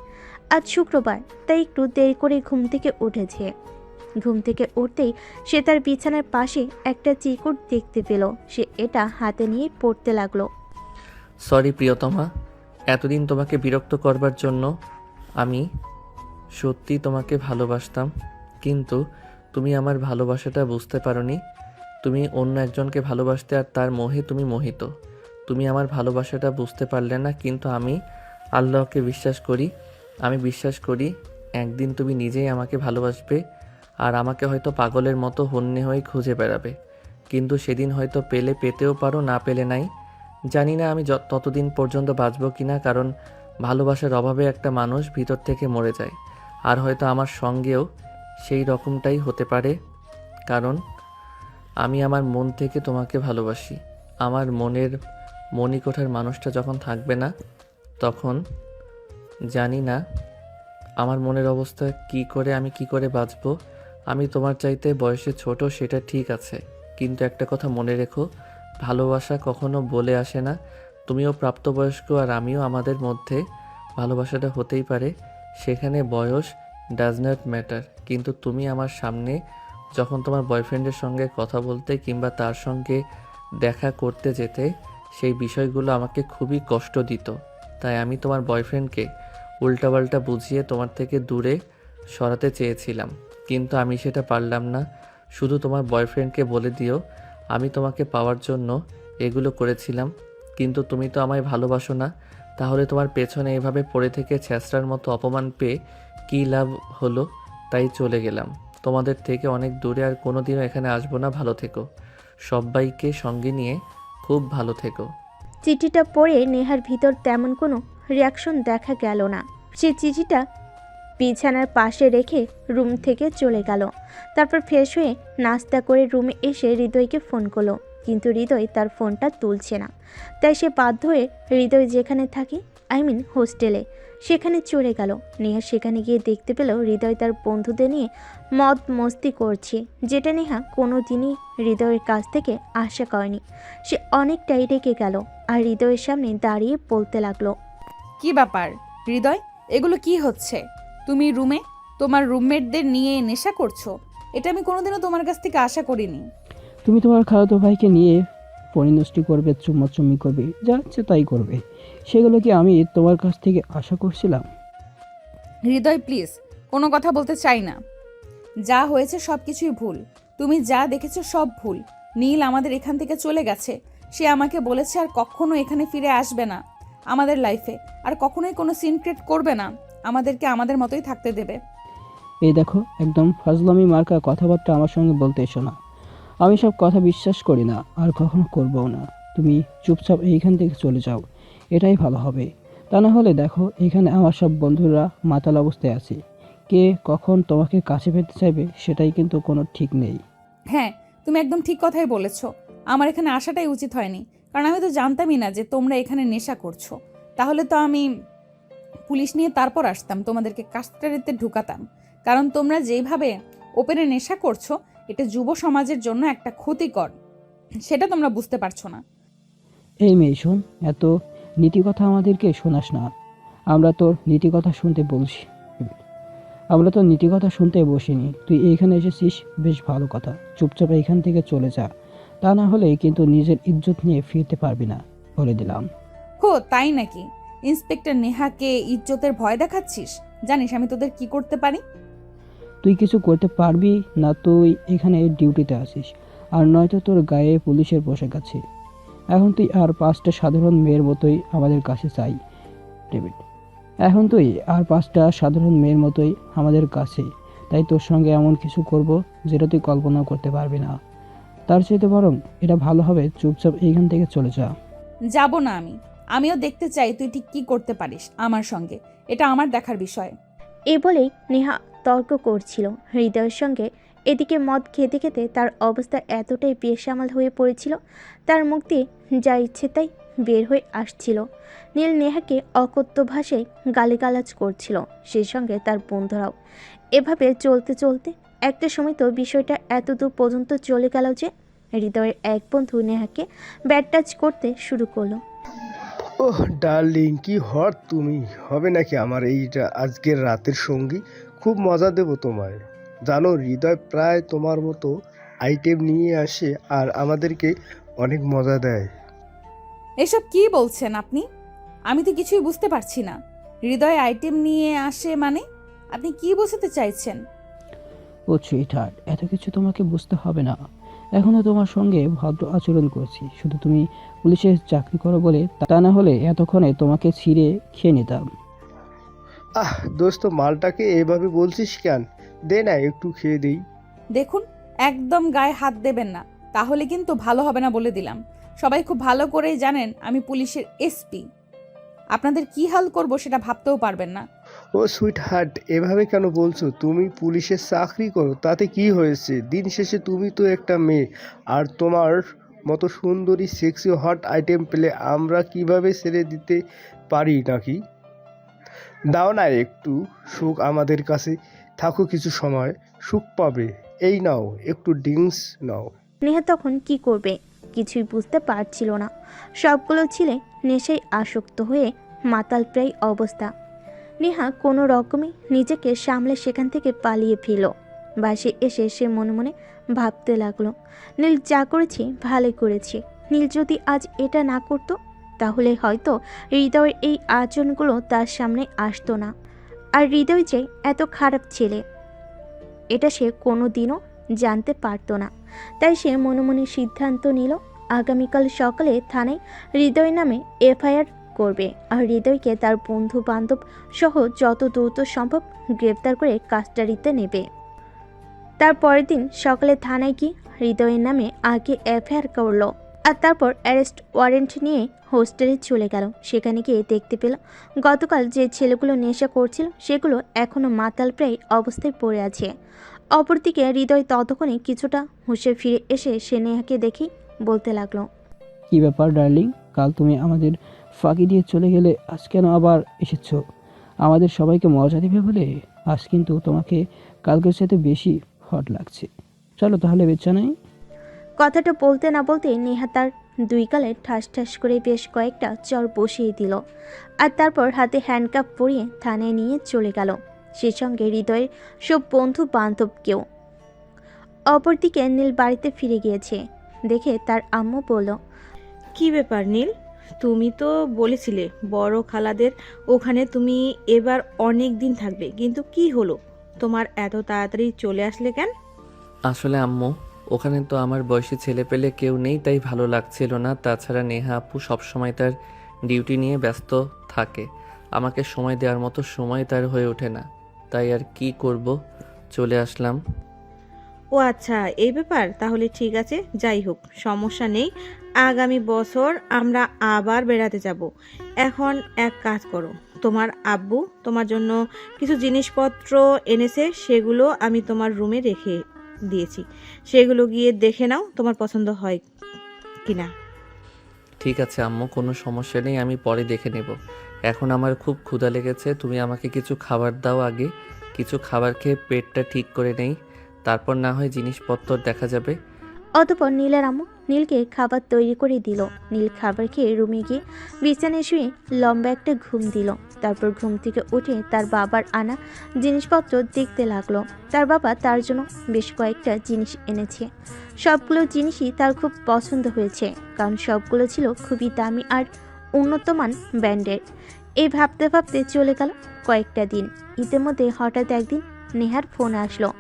আজ শুক্রবার, তাই একটু দেরি করে ঘুম থেকে উঠেছে। ঘুম থেকে উঠতেই সে তার বিছানার পাশে একটা চিরকুট দেখতে পেল। সে এটা হাতে নিয়ে পড়তে লাগলো। সরি প্রিয়তমা, এতদিন তোমাকে বিরক্ত করবার জন্য। আমি সত্যি তোমাকে ভালোবাসতাম, কিন্তু তুমি আমার ভালোবাসাটা বুঝতে পারোনি। তুমি অন্য একজনকে ভালোবাসতে আর তার মোহে তুমি মোহিত। তুমি আমার ভালোবাসাটা বুঝতে পারলে না, কিন্তু আমি আল্লাহকে বিশ্বাস করি। আমি বিশ্বাস করি একদিন তুমি নিজেই আমাকে ভালোবাসবে আর আমাকে হয়তো পাগলের মতো হন্যে হয়ে খুঁজে বেড়াবে, কিন্তু সেদিন হয়তো পেলে পেতেও পারো, না পেলে নাই। জানি না আমি ততদিন পর্যন্ত বাঁচব কিনা, কারণ ভালোবাসার অভাবে একটা মানুষ ভিতর থেকে মরে যায়। আর হয়তো আমার সঙ্গেও সেই রকমটাই হতে পারে, কারণ আমি আমার মন থেকে তোমাকে ভালোবাসি। আমার মনের মণিকোঠার মানুষটা যখন থাকবে না, তখন জানি না আমার মনের অবস্থা আমি কি করে বাঁচব। আমি তোমার চাইতে বয়সে ছোট, সেটা ঠিক আছে, কিন্তু একটা কথা মনে রেখো, ভালোবাসা কখনো বলে আসে না। তুমিও প্রাপ্তবয়স্ক আর আমিও, আমাদের মধ্যে ভালোবাসাটা হতেই পারে, সেখানে বয়স ডাজ নট ম্যাটার। কিন্তু তুমি আমার সামনে যখন তোমার বয়ফ্রেন্ডের সঙ্গে কথা বলতে কিংবা তার সঙ্গে দেখা করতে যেতে, সেই বিষয়গুলো আমাকে খুবই কষ্ট দিত। তাই আমি তোমার বয়ফ্রেন্ডকে উল্টাপাল্টা বুঝিয়ে তোমার থেকে দূরে সরাতে চেয়েছিলাম, কিন্তু আমি সেটা পারলাম না। শুধু তোমার বয়ফ্রেন্ডকে বলে দিও আমি তোমাকে পাওয়ার জন্য এগুলো করেছিলাম, কিন্তু তুমি তো আমায় ভালোবাসো না। তাহলে তোমার পেছনে এভাবে পড়ে থেকে ছ্যাঁচড়ার মতো অপমান পেয়ে কী লাভ হলো? তাই চলে গেলাম তোমাদের থেকে অনেক দূরে, আর কোনোদিনও এখানে আসবো না। ভালো থেকো, সবাইকে সঙ্গে নিয়ে খুব ভালো থেকো। চিঠিটা পড়ে নেহার ভিতর তেমন কোনো রিয়াকশন দেখা গেল না। সে চিঠিটা বিছানার পাশে রেখে রুম থেকে চলে গেল। তারপর ফ্রেশ হয়ে নাস্তা করে রুমে এসে হৃদয়কে ফোন করলো, কিন্তু হৃদয় তার ফোনটা তুলছে না। তাই সে বাধ্য হয়ে হৃদয় যেখানে থাকে, হোস্টেলে, সেখানে চলে গেল। নেহা সেখানে গিয়ে দেখতে পেল হৃদয় তার বন্ধুদের নিয়ে মদ মস্তি করছে, যেটা নেহা কোনো দিনই হৃদয়ের কাছ থেকে আশা করেনি। সে অনেকটাই রেগে গেল আর হৃদয়ের সামনে দাঁড়িয়ে বলতে লাগলো, কি ব্যাপার হৃদয়, এগুলো কি হচ্ছে? তুমি রুমে তোমার রুমমেটদের নিয়ে নেশা করছো? এটা আমি কোনোদিনও তোমার কাছ থেকে আশা করিনি। তুমি তোমার খালাতো ভাইকে নিয়ে পরিণষ্টি করবে, চুম্মাচুম্মি করবে, যা ইচ্ছে তাই করবে। সেগুলো কি আমি তোমার কাছ থেকে আশা করছিলাম? হৃদয় প্লিজ, কোনো কথা বলতে চাই না। যা হয়েছে সব কিছুই ভুল। তুমি যা দেখেছো সব ভুল। নীল আমাদের এখান থেকে চলে গেছে। সে আমাকে বলেছে আর কখনো এখানে ফিরে আসবে না আমাদের লাইফে, আর কখনোই কোনো সিন ক্রিয়েট করবে না, আমাদেরকে আমাদের মতোই থাকতে দেবে। এই দেখো, একদম ফাজলামি মার্কা কথাবার্তা আমার সঙ্গে বলতে এসো না। আমি সব কথা বিশ্বাস করি না আর কখনো করবও না। তুমি চুপচাপ এইখান থেকে চলে যাও, এটাই ভালো হবে। তা না হলে দেখো, এখানে আমার সব বন্ধুরা মাতাল অবস্থায় আছে। কে কখন তোমাকে কাছে পেতে চাইবে সেটাই কিন্তু কোনো ঠিক নেই। হ্যাঁ, তুমি একদম ঠিক কথাই বলেছ। আমার এখানে আসাটাই উচিত হয়নি, কারণ আমি তো জানতামই না যে তোমরা এখানে নেশা করছো। তাহলে তো আমি পুলিশ নিয়ে তারপর আসতাম, তোমাদেরকে কাস্টাডিতে ঢুকাতাম। কারণ তোমরা যেইভাবে ওপেনে নেশা করছো, এটা যুব সমাজের জন্য একটা ক্ষতিকর, সেটা তোমরা বুঝতে পারছো না। এই মেয়ে শোন, এত নীতিকথা আমাদেরকে শোনাস না। আমরা তোর নীতিকথা শুনতে বলছি, আমরা তো নীতিকথা শুনতে বসিনি। তুই এইখানে এসেছিস, বেশ ভালো কথা। চুপচাপ এইখান থেকে চলে যা, তা না হলে কিন্তু নিজের ইজ্জত নিয়ে ফিরতে পারবি না, বলে দিলাম। হো তাই নাকি? ইন্সপেক্টর নেহাকে ইজ্জতের ভয় দেখাচ্ছিস? জানিস আমি তোদের কি করতে পারি? তুই কিছু করতে পারবি না, তুই এখানে ডিউটিতে আসিস, আর নয়তো তোর গায়ে পুলিশের পোশাক আছে। এখন তুই আর 5টা সাধারণ মেয়ের মতোই আমাদের কাছে চাই, ডেভিড। এখন তুই আর 5টা সাধারণ মেয়ের মতোই আমাদের কাছে, তাই তোর সঙ্গে এমন কিছু করব যেটা তুই কল্পনাও করতে পারবি না। তার চাইতে বরং এটা ভালো হবে চুপচাপ এইখান থেকে চলে যা। যাব না আমিও দেখতে চাই তুই ঠিক কি করতে পারিস আমার সঙ্গে। এটা আমার দেখার বিষয়। এ বলেই নেহা তর্ক করছিল হৃদয়ের সঙ্গে। এদিকে মদ খেতে খেতে তার অবস্থা এতটাই বেসামাল হয়ে পড়েছিল, তার মুখ দিয়ে যা ইচ্ছে তাই বের হয়ে আসছিল। নীল নেহাকে অকথ্য ভাষায় গালিগালাজ করছিল, সেই সঙ্গে তার বন্ধুরাও। এভাবে চলতে চলতে একটা সময় তো বিষয়টা এত দূর পর্যন্ত চলে গেল যে হৃদয়ের এক বন্ধু নেহাকে ব্যাড টাচ করতে শুরু করলো। ওহ ডার্লিং, কি হট তুমি! হবে নাকি আমার এইটা আজকের রাতের সঙ্গী? খুব মজা দেব তোমায়। জানো, হৃদয় প্রায় তোমার মতো আইটেম নিয়ে আসে আর আমাদেরকে অনেক মজা দেয়। এসব কি বলছেন আপনি? আমি তো কিছুই বুঝতে পারছি না। হৃদয় আইটেম নিয়ে আসে মানে? আপনি কি বোঝাতে চাইছেন? ও সুইটহার্ট, এত কিছু তোমাকে বুঝতে হবে না। এখনও তোমার সঙ্গে ভদ্র আচরণ করছি, শুধু তুমি পুলিশে চাকরি করো বলে। তা না হলে এতক্ষণে তোমাকে ছিঁড়ে খেয়ে নিতাম। আহ দোস্ত, মালটাকে এভাবে বলছিস কেন? দে না, একটু খেয়ে দেই। দেখুন, একদম গায়ে হাত দেবেন না, তাহলে কিন্তু ভালো হবে না বলে দিলাম। সবাই খুব ভালো করেই জানেন আমি পুলিশের এসপি। আপনাদের কি হাল করব সেটা ভাবতেও পারবেন না। ও সুইটহার্ট, এভাবে কেন বলছো? তুমি পুলিশের চাকরি করো, তাতে কি হয়েছে? দিন শেষে তুমি তো একটা মেয়ে, আর তোমার মতো সুন্দরী সেক্সি হট আইটেম পেলে আমরা কিভাবে ছেড়ে দিতে পারি নাকি? দাও না একটু সুখ আমাদের কাছে, থাকো কিছু সময়, সুখ পাবে। এই নাও, একটু ড্রিঙ্কস নাও। নেহা তখন কি করবে কিছুই বুঝতে পারছিল না। সবগুলো ছেলে নেশায় আসক্ত হয়ে মাতাল প্রায় অবস্থা। নেহা কোনো রকমে নিজেকে সামলে সেখান থেকে পালিয়ে ফিরল। বাসে এসে সে মনে মনে ভাবতে লাগলো, নীল যা করেছে ভালোই করেছে। নীল যদি আজ এটা না করতো, তাহলে হয়তো হৃদয়ের এই আচরণগুলো তার সামনে আসতো না। আর হৃদয় যে এত খারাপ ছেলে, এটা সে কোনো দিনও জানতে পারতো না। তাই সে মনে মনে সিদ্ধান্ত নিল, আগামীকাল সকালে থানায় হৃদয় নামে এফআইআর করবে, আর হৃদয়কে তার বন্ধু বান্ধব সহ যত দ্রুত সম্ভব গ্রেপ্তার করে কাস্টাডিতে নেবে। তার পরের দিন সকালে থানায় গিয়ে হৃদয়ের নামে আগে এফআইআর করলো, আর তারপর অ্যারেস্ট ওয়ারেন্ট নিয়ে হোস্টেলে চলে গেল। সেখানে গিয়ে দেখতে পেল গতকাল যে ছেলেগুলো নেশা করছিল সেগুলো এখনও মাতাল প্রায় অবস্থায় পড়ে আছে। অপরদিকে হৃদয় ততক্ষণে কিছুটা হুঁশে ফিরে এসে সে নেহাকে দেখেই বলতে লাগলো, কি ব্যাপার ডার্লিং, কাল তুমি আমাদের ফাঁকি দিয়ে চলে গেলে, আজ কেন আবার এসেছো? আমাদের সবাইকে মজা দিবে বলে? আজ কিন্তু তোমাকে কালকের সাথে বেশি হট লাগছে। চলো তাহলে বিছানায়। কথাটা বলতে না বলতে নেহা তার দুই গালে ঠাস ঠাস করে বেশ কয়েকটা চর বসিয়ে দিল, আর তারপর হাতে হ্যান্ডকাপ পরিয়ে থানায় নিয়ে চলে গেল, সে সঙ্গে হৃদয়ের সব বন্ধু বান্ধবকেও। অপরদিকে নীল বাড়িতে ফিরে গিয়েছে দেখে তার আম্মু বলল, কি ব্যাপার নীল, তুমি তো বলেছিলে বড় খালাদের ওখানে তুমি এবার অনেক দিন থাকবে, কিন্তু কি হলো, তোমার এত তাড়াতাড়ি চলে আসলে কেন? আসলে আম্মু, ওখানে তো আমার বয়সী ছেলে পেলে কেউ নেই, তাই ভালো লাগছিল না। তাছাড়া নেহা আপু সবসময় তার ডিউটি নিয়ে ব্যস্ত থাকে, আমাকে সময় দেওয়ার মতো সময় তার হয়ে ওঠে না। তাই আর কি করব, চলে আসলাম। ও আচ্ছা, এই ব্যাপার। তাহলে ঠিক আছে, যাই হোক, সমস্যা নেই। আগামী বছর আমরা আবার বেড়াতে যাব। এখন এক কাজ করো, তোমার আব্বু তোমার জন্য কিছু জিনিসপত্র এনেছে, সেগুলো আমি তোমার রুমে রেখে দিয়েছি। সেগুলো গিয়ে দেখে নাও তোমার পছন্দ হয় কিনা। ঠিক আছে আম্মু, কোনো সমস্যা নেই, আমি পরে দেখে নেব। এখন আমার খুব ক্ষুধা লেগেছে, তুমি আমাকে কিছু খাবার দাও আগে। কিছু খাবার খেয়ে পেটটা ঠিক করে নেই, তারপর না হয় জিনিসপত্র দেখা যাবে। অতপর নীলের আম্মু নীলকে খাবার তৈরি করে দিল। নীল খাবার খেয়ে রুমে গিয়ে বিছানায় শুয়ে লম্বা একটা ঘুম দিল। তারপর ঘুম থেকে উঠে তার বাবার আনা জিনিসপত্র দেখতে লাগলো। তার বাবা তার জন্য বেশ কয়েকটা জিনিস এনেছে। সবগুলো জিনিসই তার খুব পছন্দ হয়েছে, কারণ সবগুলো ছিল খুবই দামি আর উন্নতমান ব্র্যান্ডের। এই ভাবতে ভাবতে চলে গেল কয়েকটা দিন। ইতিমধ্যে হঠাৎ একদিন নেহার ফোন আসলো।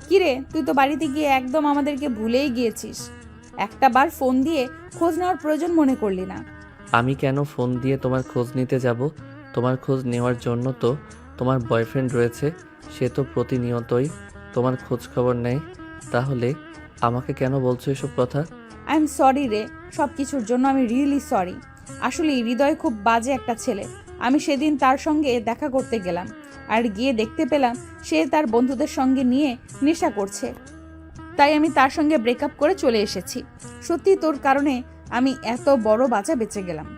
কিরে, তুই তো বাড়িতে গিয়ে একদম আমাদেরকে ভুলেই গিয়েছিস। একটা বার ফোন দিয়ে খোঁজ নেওয়ার প্রয়োজন মনে করলি না। আমি কেন ফোন দিয়ে তোমার খোঁজ নিতে যাব? তোমার খোঁজ নেওয়ার জন্য তো তোমার বয়ফ্রেন্ড রয়েছে, সে তো প্রতিনিয়তই তোমার খোঁজ খবর নেয়। তাহলে আমাকে কেন বলছো এসব কথা? আই এম সরি রে, সব কিছুর জন্য আমি রিয়েলি সরি। আসলে হৃদয় খুব বাজে একটা ছেলে। আমি সেদিন তার সঙ্গে দেখা করতে গেলাম, আর গিয়ে দেখতে পেলাম সে তার বন্ধুদের সঙ্গে নিয়ে নেশা করছে। তাই আমি তার সঙ্গে ব্রেকআপ করে চলে এসেছি। সত্যি তোর কারণে আমি এত বড় বাঁচা বেঁচে গেলাম।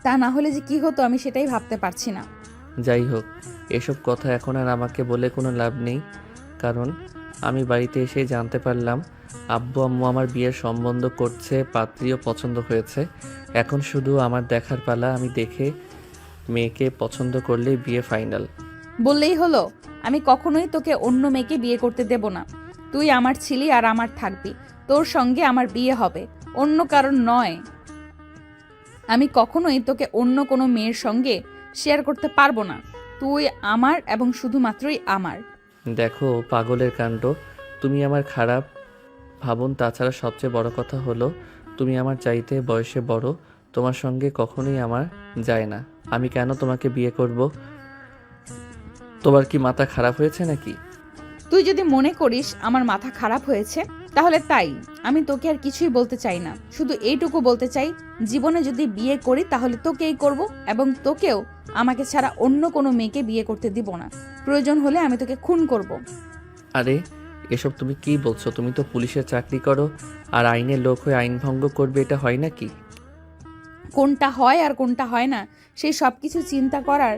তা না হলে যে কি হতো আমি সেটাই ভাবতে পারছি না। যাই হোক, এসব কথা এখন আর আমাকে বলে কোনো লাভ নেই, কারণ আমি বাড়িতে এসে জানতে পারলাম আব্বু আম্মু আমার বিয়ের সম্বন্ধ করছে, পাত্রীও পছন্দ হয়েছে। এখন শুধু আমার দেখার পালা, আমি দেখে মেয়েকে পছন্দ করলে বিয়ে ফাইনাল। বললেই হলো, আমি কখনোই তোকে অন্য মেয়েকে বিয়ে করতে দেব না। তুই আমার ছিলি আর আমার থাকবি। তোর সঙ্গে আমার বিয়ে হবে, অন্য কারণ নয়। আমি কখনোই তোকে অন্য কোনো মেয়ের সঙ্গে শেয়ার করতে পারবো না। তুই আমার এবং শুধুমাত্রই আমার। দেখো পাগলের কাণ্ড, তুমি আমার খারাপ ভাবুন। তাছাড়া সবচেয়ে বড় কথা হলো তুমি আমার চাইতে বয়সে বড়, তোমার সঙ্গে কখনোই আমার যায় না। আমি কেন তোমাকে বিয়ে করব? তোমার কি মাথা খারাপ হয়েছে নাকি? তুই যদি মনে করিস আমার মাথা খারাপ হয়েছে তাহলে তাই। আমি তোকে আর কিছুই বলতে চাই না, শুধু এইটুকু বলতে চাই, জীবনে যদি বিয়ে করি তাহলে তোকেই করব, এবং তোকেও আমাকে ছাড়া অন্য কোনো মেয়েকে বিয়ে করতে দিব না। প্রয়োজন হলে আমি তোকে খুন করব। আরে এসব তুমি কি বলছো? তুমি তো পুলিশের চাকরি করো, আর আইনের লোক হয়ে আইন ভঙ্গ করবে, এটা হয় নাকি? কোনটা হয় আর কোনটা হয় না সেই সব কিছু চিন্তা করার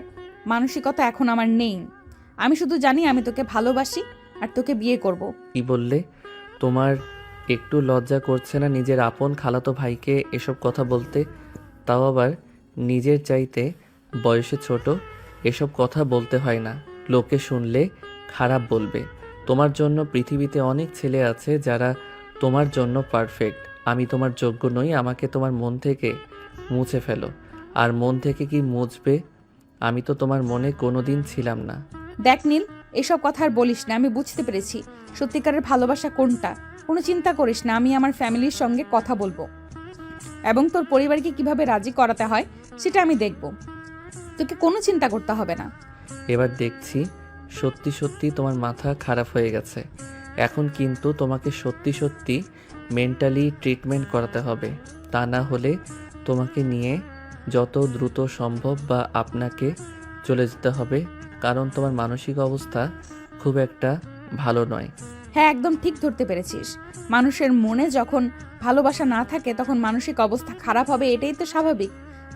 মানসিকতা এখন আমার নেই। আমি শুধু জানি আমি তোকে ভালোবাসি আর তোকে বিয়ে করব। কি বললে? তোমার একটু লজ্জা করছে না নিজের আপন খালাতো ভাইকে এসব কথা বলতে? তাও আবার নিজের চাইতে বয়সে ছোট। এসব কথা বলতে হয় না, লোকে শুনলে খারাপ বলবে। তোমার জন্য পৃথিবীতে অনেক ছেলে আছে যারা তোমার জন্য পারফেক্ট। আমি তোমার যোগ্য নই, আমাকে তোমার মন থেকে মুছে ফেলো। আর মন থেকে কি মুছবে? আমি তো তোমার মনে কোনোদিন ছিলাম না। দেখ নীল, এসব কথা আর বলিস না। আমি বুঝতে পেরেছি সত্যিকারের ভালোবাসা কোনটা। কোনো চিন্তা করিস না, আমি আমার ফ্যামিলির সঙ্গে কথা বলবো এবং তোর পরিবারকে কিভাবে রাজি করাতে হয় সেটা আমি দেখব। তোকে কোনো চিন্তা করতে হবে না। এবার দেখছি সত্যি সত্যি তোমার মাথা খারাপ হয়ে গেছে। এখন কিন্তু তোমাকে সত্যি সত্যি মেন্টালি ট্রিটমেন্ট করাতে হবে, তা না হলে তোমাকে নিয়ে যত দ্রুত সম্ভব বা আপনাকে চলে যেতে হবে, কারণ তোমার মানসিক অবস্থা খুব একটা ভালো নয়। হ্যাঁ, একদম ঠিক ধরতে পেরেছিস। মানুষের মনে যখন ভালোবাসা না থাকে তখন মানসিক অবস্থা খারাপ হবে, এটাই তো স্বাভাবিক।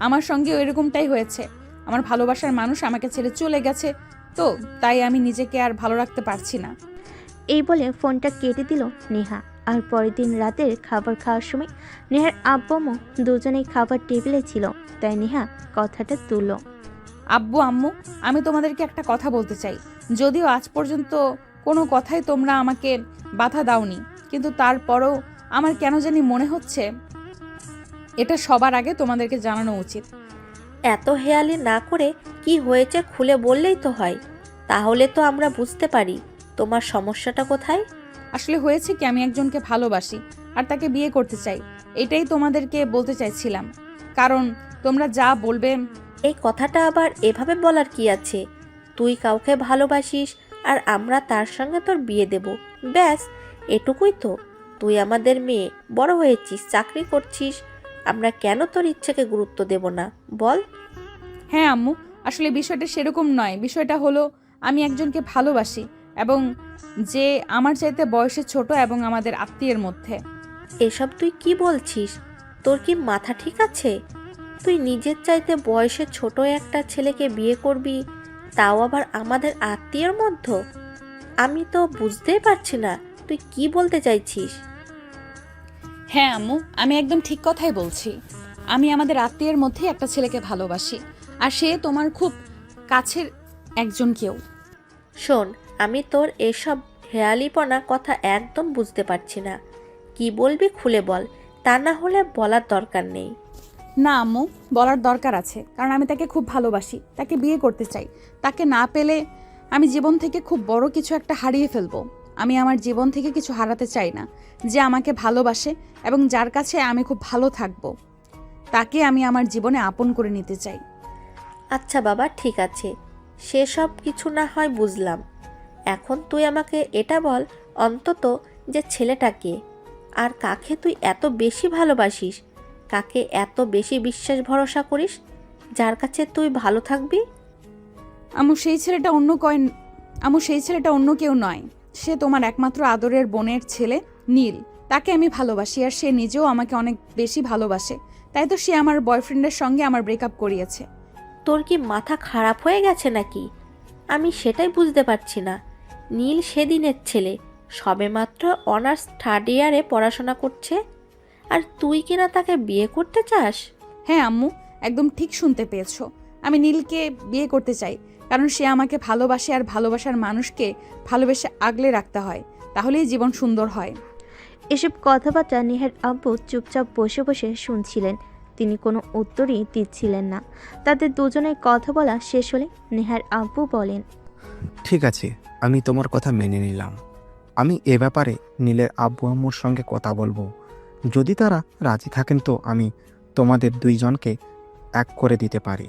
আমার সঙ্গেও এরকমটাই হয়েছে। আমার ভালোবাসার মানুষ আমাকে ছেড়ে চলে গেছে, তো তাই আমি নিজেকে আর ভালো রাখতে পারছি না। এই বলে ফোনটা কেটে দিল নেহা। আর পরের দিন রাতের খাবার খাওয়ার সময় নেহার আব্বু আম্মু দুজনেই খাবার টেবিলে ছিল, তাই নেহা কথাটা তুলল। আব্বু আম্মু, আমি তোমাদেরকে একটা কথা বলতে চাই। যদিও আজ পর্যন্ত কোনো কথাই তোমরা আমাকে বাধা দাওনি, কিন্তু তারপরও আমার কেন জানি মনে হচ্ছে এটা সবার আগে তোমাদেরকে জানানো উচিত। এত হেয়ালি না করে কি হয়েছে খুলে বললেই তো হয়, তাহলে তো আমরা বুঝতে পারি তোমার সমস্যাটা কোথায়। আসলে হয়েছে কি, আমি একজনকে ভালোবাসি আর তাকে বিয়ে করতে চাই। এটাই তোমাদেরকে বলতে চাইছিলাম, কারণ তোমরা যা বলবে। এই কথাটা আবার এভাবে বলার কি আছে? তুই কাউকে ভালোবাসিস আর আমরা তার সঙ্গে তোর বিয়ে দেব, ব্যাস এটুকুই তো, তুই আমাদের মেয়ে, বড় হয়েছিস, চাকরি করছিস, আমরা কেন তোর ইচ্ছাকে গুরুত্ব দেব না বল? হ্যাঁ আম্মু, আসলে বিষয়টা সেরকম নয়। বিষয়টা হলো আমি একজনকে ভালোবাসি, এবং যে আমার চাইতে বয়সে ছোট এবং আমাদের আত্মীয়ের মধ্যে। এসব তুই কি বলছিস? তোর কি মাথা ঠিক আছে? তুই নিজের চাইতে বয়সে ছোট একটা ছেলেকে বিয়ে করবি, তাও আবার আমাদের আত্মীয়ের মধ্যে? আমি তো বুঝতেই পারছি না তুই কি বলতে চাইছিস। হ্যাঁ আম্মু, আমি একদম ঠিক কথাই বলছি। আমি আমাদের আত্মীয়ের মধ্যে একটা ছেলেকে ভালোবাসি, আর সে তোমার খুব কাছের একজন কেউ। শোন, আমি তোর এসব হেয়ালিপনা কথা একদম বুঝতে পারছি না। কি বলবি খুলে বল, তা না হলে বলার দরকার নেই। না আম্মু, বলার দরকার আছে, কারণ আমি তাকে খুব ভালোবাসি, তাকে বিয়ে করতে চাই। তাকে না পেলে আমি জীবন থেকে খুব বড় কিছু একটা হারিয়ে ফেলবো। আমি আমার জীবন থেকে কিছু হারাতে চাই না। যে আমাকে ভালোবাসে এবং যার কাছে আমি খুব ভালো থাকবো, তাকে আমি আমার জীবনে আপন করে নিতে চাই। আচ্ছা বাবা, ঠিক আছে, সেসব কিছু না হয় বুঝলাম। এখন তুই আমাকে এটা বল অন্তত, যে ছেলেটাকে আর কাকে তুই এত বেশি ভালোবাসিস, কাকে এত বেশি বিশ্বাস ভরসা করিস, যার কাছে তুই ভালো থাকবি? আম্মু সেই ছেলেটা অন্য কেউ নয়। সে তোমার একমাত্র আদরের বোনের ছেলে নীল। তাকে আমি ভালোবাসি, আর সে নিজেও আমাকে অনেক বেশি ভালোবাসে। তাই তো সে আমার বয়ফ্রেন্ডের সঙ্গে আমার ব্রেকআপ করিয়েছে। তোর কি মাথা খারাপ হয়ে গেছে নাকি? আমি সেটাই বুঝতে পারছি না। নীল সেদিনের ছেলে, সবেমাত্র অনার্স থার্ড ইয়ারে পড়াশোনা করছে, আর তুই কিনা তাকে বিয়ে করতে চাস? হ্যাঁ আম্মু, একদম ঠিক শুনতে পেয়েছো। আমি নীলকে বিয়ে করতে চাই, কারণ সে আমাকে ভালোবাসে, আর ভালোবাসার মানুষকে ভালোবেসে আগলে রাখতে হয়, তাহলেই জীবন সুন্দর হয়। এসব কথাবার্তা নেহার আব্বু চুপচাপ বসে বসে শুনছিলেন। তিনি কোনো উত্তরই দিচ্ছিলেন না। তাদের দুজনের কথা বলা শেষ হলে নেহার আব্বু বলেন, ঠিক আছে, আমি তোমার কথা মেনে নিলাম। আমি এ ব্যাপারে নীলের আব্বু আম্মুর সঙ্গে কথা বলবো। যদি তারা রাজি থাকেন তো আমি তোমাদের দুইজনকে এক করে দিতে পারি।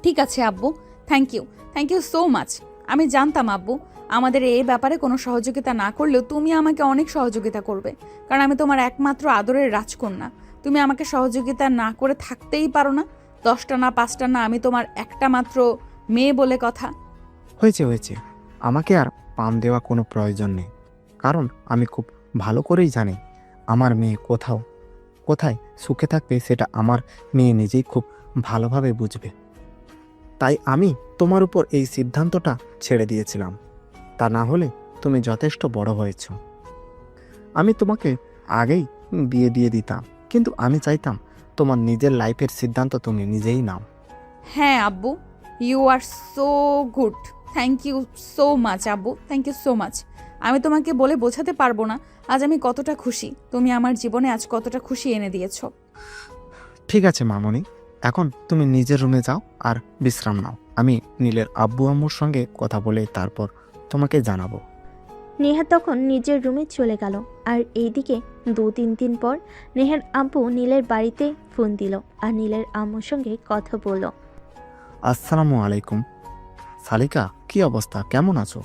ঠিক আছে আব্বু, থ্যাংক ইউ সো মাচ। আমি জানতাম আব্বু, আমাদের এই ব্যাপারে কোনো সহযোগিতা না করলেও তুমি আমাকে অনেক সহযোগিতা করবে, কারণ আমি তোমার একমাত্র আদরের রাজকন্যা। তুমি আমাকে সহযোগিতা না করে থাকতেই পারো না। 10টা না 5টা না, আমি তোমার একটা মাত্র মেয়ে বলে কথা। হয়েছে, আমাকে আর পাম দেওয়া কোনো প্রয়োজন নেই, কারণ আমি খুব ভালো করেই জানি আমার মেয়ে কোথায় সুখে থাকবে সেটা আমার মেয়ে নিজেই খুব ভালোভাবে বুঝবে। তাই আমি তোমার উপর এই সিদ্ধান্তটা ছেড়ে দিয়েছিলাম। তা না হলে তুমি যথেষ্ট বড় হয়েছ। আমি তোমাকে আগেই বিয়ে দিয়ে দিতাম, কিন্তু আমি চাইতাম তোমার নিজের লাইফের সিদ্ধান্ত তুমি নিজেই নাও। হ্যাঁ আব্বু, you are so good. Thank you so much আব্বু, থ্যাংক ইউ সো মাচ। আমি তোমাকে বলে বোঝাতে পারবো না আজ আমি কতটা খুশি। তুমি আমার জীবনে আজ কতটা খুশি এনে দিয়েছো। ঠিক আছে মামনি, এখন তুমি নিজের রুমে যাও আর বিশ্রাম নাও। আমি নীলের আব্বু আম্মুর সঙ্গে কথা বলে তারপর তোমাকে জানাবো। নেহা তখন নিজের রুমে চলে গেল। আর এইদিকে 2-3 দিন পর নেহার আব্বু নীলের বাড়িতে ফোন দিল আর নীলের আম্মুর সঙ্গে কথা বলল। আসসালামু আলাইকুম। সালিকা, কি অবস্থা, কেমন আছো?